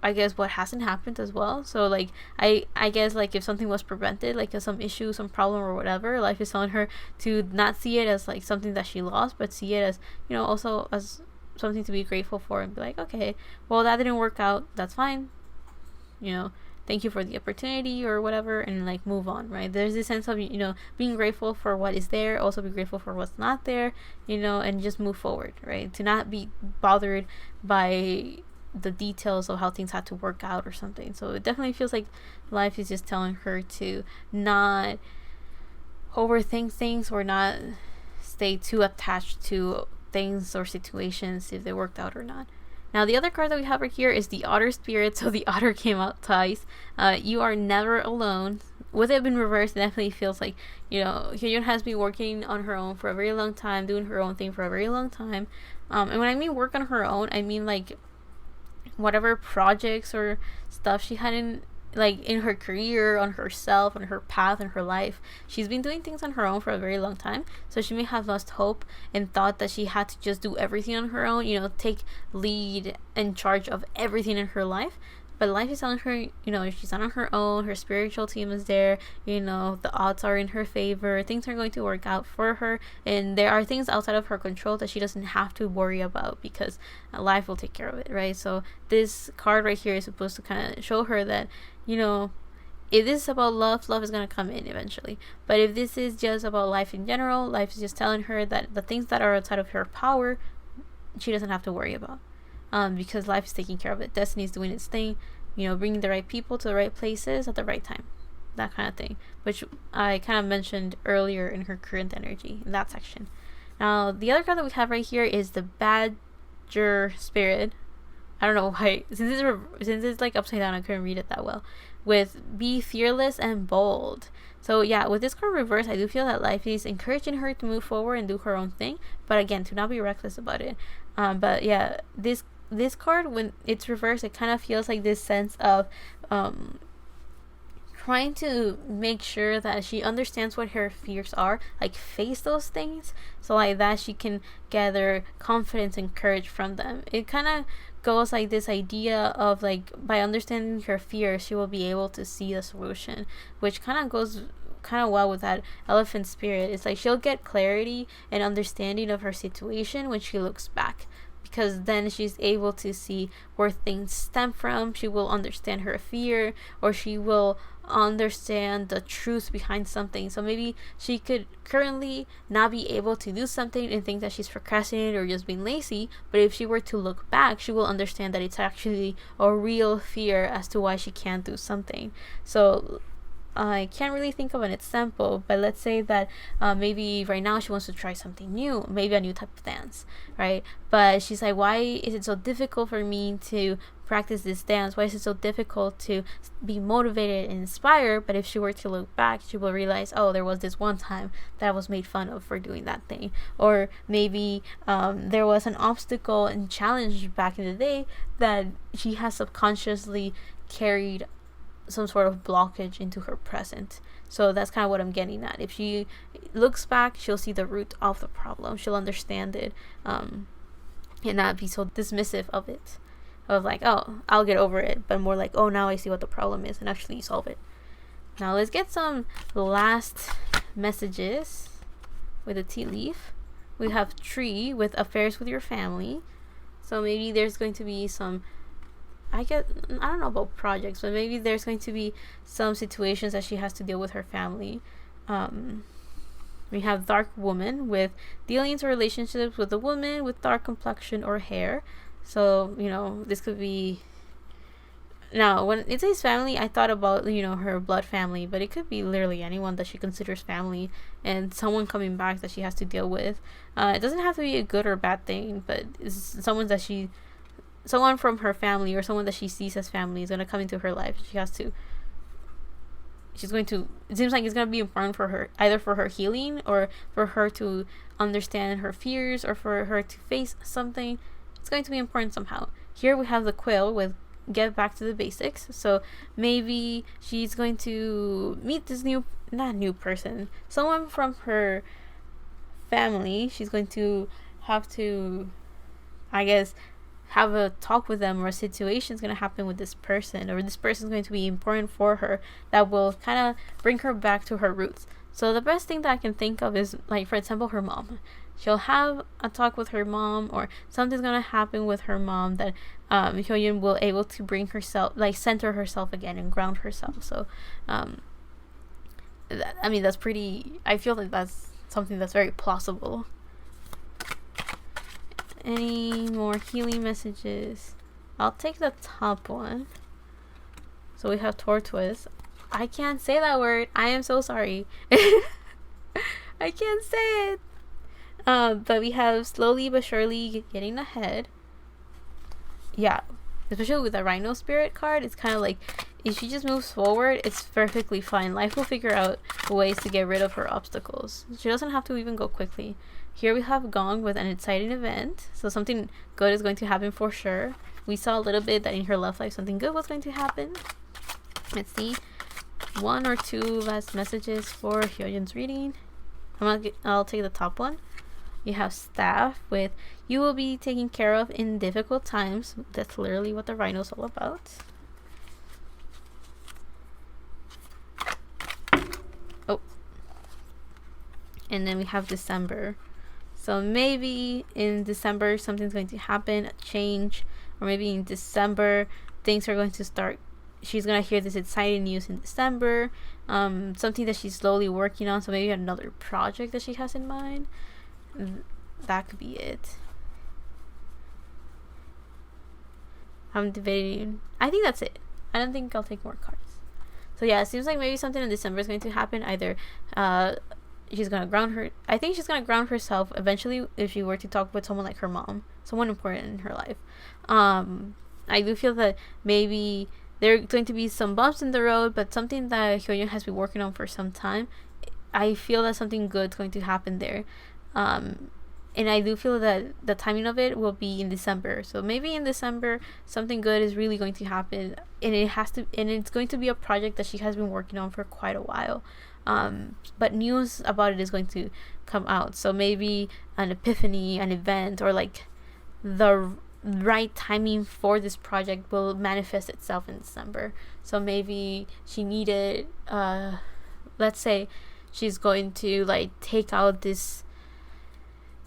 I guess what hasn't happened as well. So like I guess like if something was prevented, like some issue, some problem or whatever, life is telling her to not see it as like something that she lost, but see it as, also as something to be grateful for, and be like, okay, well, that didn't work out, that's fine, thank you for the opportunity or whatever, and like move on, right? There's this sense of being grateful for what is there, also be grateful for what's not there, and just move forward, right? To not be bothered by the details of how things had to work out or something. So it definitely feels like life is just telling her to not overthink things, or not stay too attached to things or situations if they worked out or not. Now the other card that we have right here is the Otter Spirit. So the otter came out twice. You are never alone. with it been reversed, it definitely feels like, Hyoyeon has been working on her own for a very long time, doing her own thing for a very long time. And when I mean work on her own, I mean like whatever projects or stuff she had in her career, on herself, on her path, in her life. She's been doing things on her own for a very long time, so she may have lost hope and thought that she had to just do everything on her own, take lead and charge of everything in her life. But life is telling her, she's not on her own. Her spiritual team is there. The odds are in her favor. Things are going to work out for her. And there are things outside of her control that she doesn't have to worry about, because life will take care of it, right? So this card right here is supposed to kind of show her that, if this is about love is going to come in eventually. But if this is just about life in general, life is just telling her that the things that are outside of her power, she doesn't have to worry about. Because life is taking care of it. Destiny is doing its thing, bringing the right people to the right places at the right time, that kind of thing, which I kind of mentioned earlier in her current energy in that section. Now, the other card that we have right here is the Badger Spirit. I don't know why, since it's like upside down, I couldn't read it that well. With be fearless and bold. So yeah, with this card reversed, I do feel that life is encouraging her to move forward and do her own thing, but again, to not be reckless about it. But yeah, this card, when it's reversed, it kind of feels like this sense of trying to make sure that she understands what her fears are, like face those things, so like that she can gather confidence and courage from them. It kind of goes like this idea of like, by understanding her fears, she will be able to see the solution, which kind of goes kind of well with that elephant spirit. It's like she'll get clarity and understanding of her situation when she looks back, because then she's able to see where things stem from. She will understand her fear, or she will understand the truth behind something. So maybe she could currently not be able to do something and think that she's procrastinating or just being lazy, but if she were to look back, she will understand that it's actually a real fear as to why she can't do something. So I can't really think of an example, but let's say that maybe right now she wants to try something new, maybe a new type of dance, right? But she's like, why is it so difficult for me to practice this dance? Why is it so difficult to be motivated and inspired? But if she were to look back, she will realize, oh, there was this one time that I was made fun of for doing that thing. Or maybe there was an obstacle and challenge back in the day that she has subconsciously carried some sort of blockage into her present. So that's kind of what I'm getting at. If she looks back, she'll see the root of the problem. She'll understand it, and not be so dismissive of it, of like, oh, I'll get over it, but more like, oh, now I see what the problem is and actually solve it. Now let's get some last messages with a tea leaf. We have tree with affairs with your family. So maybe there's going to be some, I don't know about projects, but maybe there's going to be some situations that she has to deal with her family. We have dark woman with dealings or relationships with a woman with dark complexion or hair. So, this could be, now when it says family, I thought about, her blood family, but it could be literally anyone that she considers family and someone coming back that she has to deal with. It doesn't have to be a good or bad thing, but it's someone from her family or someone that she sees as family is going to come into her life. It seems like it's going to be important for her, either for her healing or for her to understand her fears or for her to face something. It's going to be important somehow. Here we have the quill with get back to the basics. So maybe she's going to meet this someone from her family. She's going to have to, I guess, have a talk with them, or a situation is going to happen with this person, or this person is going to be important for her that will kind of bring her back to her roots. So the best thing that I can think of is, like, for example, her mom. She'll have a talk with her mom, or something's going to happen with her mom that Hyoyeon will able to bring herself, like, center herself again and ground herself. So that's pretty, I feel like that's something that's very plausible. Any more healing messages? I'll take the top one. So we have tortoise. I can't say that word. I am so sorry. I can't say it. But we have slowly but surely getting ahead. Yeah, especially with the rhino spirit card, it's kind of like if she just moves forward, it's perfectly fine. Life will figure out ways to get rid of her obstacles. She doesn't have to even go quickly. Here we have Gong with an exciting event, so something good is going to happen for sure. We saw a little bit that in her love life something good was going to happen. Let's see, 1 or 2 last messages for Hyoyeon's reading. I'll take the top one. You have Staff with, you will be taken care of in difficult times. That's literally what the rhino's all about. Oh. And then we have December. So maybe in December something's going to happen, a change. Or maybe in December things are going to start. She's going to hear this exciting news in December. Something that she's slowly working on. So maybe another project that she has in mind. That could be it. I'm debating. I think that's it. I don't think I'll take more cards. So yeah, it seems like maybe something in December is going to happen. Either she's gonna ground her. I think she's gonna ground herself eventually if she were to talk with someone like her mom, someone important in her life. I do feel that maybe there are going to be some bumps in the road, but something that Hyoyeon has been working on for some time. I feel that something good is going to happen there. And I do feel that the timing of it will be in December. So maybe in December something good is really going to happen, and it's going to be a project that she has been working on for quite a while. But news about it is going to come out. So maybe an epiphany, an event, or like the right timing for this project will manifest itself in December. So maybe she needed, let's say she's going to like take out this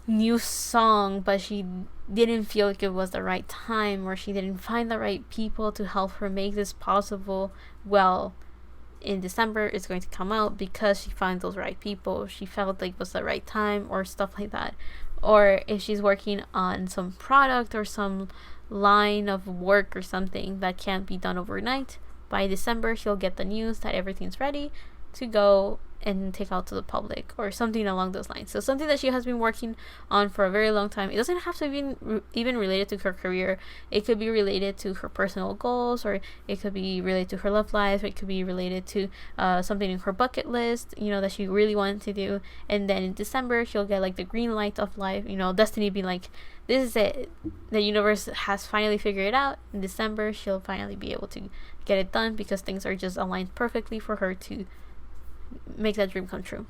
new song, but she didn't feel like it was the right time, or she didn't find the right people to help her make this possible. Well, in December it's going to come out because she found those right people. She felt like it was the right time, or stuff like that. Or if she's working on some product or some line of work or something that can't be done overnight, by December she'll get the news that everything's ready to go and take out to the public, or something along those lines. So something that she has been working on for a very long time. It doesn't have to be even related to her career. It could be related to her personal goals, or it could be related to her love life, or it could be related to something in her bucket list, that she really wanted to do. And then in December she'll get like the green light of life, destiny be like, this is it, the universe has finally figured it out. In December she'll finally be able to get it done, because things are just aligned perfectly for her to make that dream come true.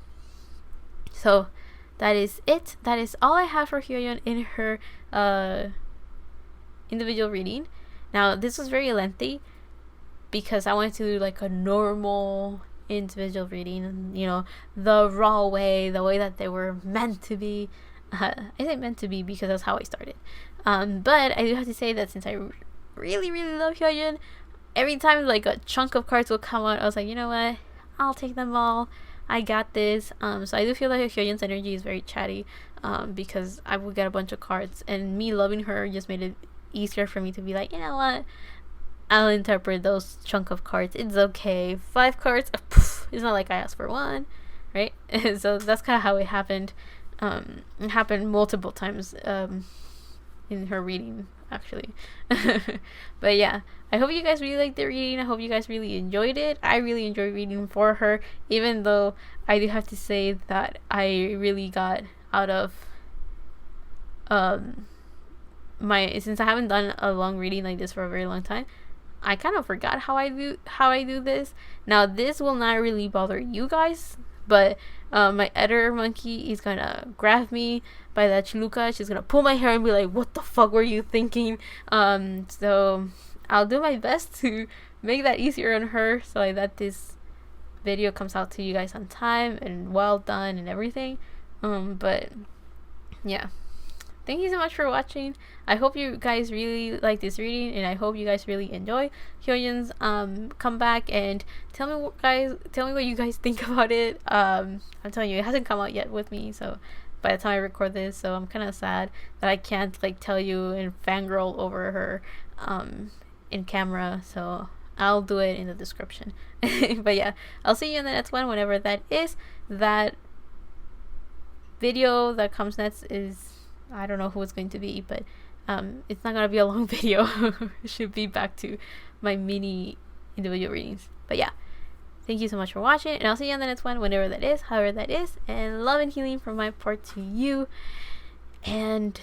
So that is it. That is all I have for Hyoyeon in her individual reading. Now this was very lengthy because I wanted to do like a normal individual reading, the raw way, the way that they were meant to be. I say meant to be because that's how I started. But I do have to say that since I really, really love Hyoyeon, every time like a chunk of cards will come out, I was like, you know what? I'll take them all. I got this. So I do feel like Hyoyeon's energy is very chatty, because I would get a bunch of cards, and me loving her just made it easier for me to be like, you know what? I'll interpret those chunk of cards. It's okay. 5 cards. It's not like I asked for 1, right? So that's kind of how it happened. It happened multiple times in her reading, actually. But yeah, I hope you guys really liked the reading. I hope you guys really enjoyed it. I really enjoyed reading for her, even though I do have to say that I really got out of since I haven't done a long reading like this for a very long time, I kind of forgot how I do this. Now this will not really bother you guys, but my editor monkey is gonna grab me by that chuluka. She's gonna pull my hair and be like, what the fuck were you thinking? So I'll do my best to make that easier on her, so that this video comes out to you guys on time and well done and everything. But yeah, thank you so much for watching. I hope you guys really like this reading, and I hope you guys really enjoy Hyoyeon's comeback, and tell me what you guys think about it. I'm telling you, it hasn't come out yet with me, so by the time I record this, so I'm kind of sad that I can't like tell you and fangirl over her in camera, so I'll do it in the description. But yeah, I'll see you in the next one, whenever that is. That video that comes next is, I don't know who it's going to be, but it's not gonna be a long video. It should be back to my mini individual readings. But yeah, thank you so much for watching, and I'll see you on the next one, whenever that is, however that is. And love and healing from my part to you. And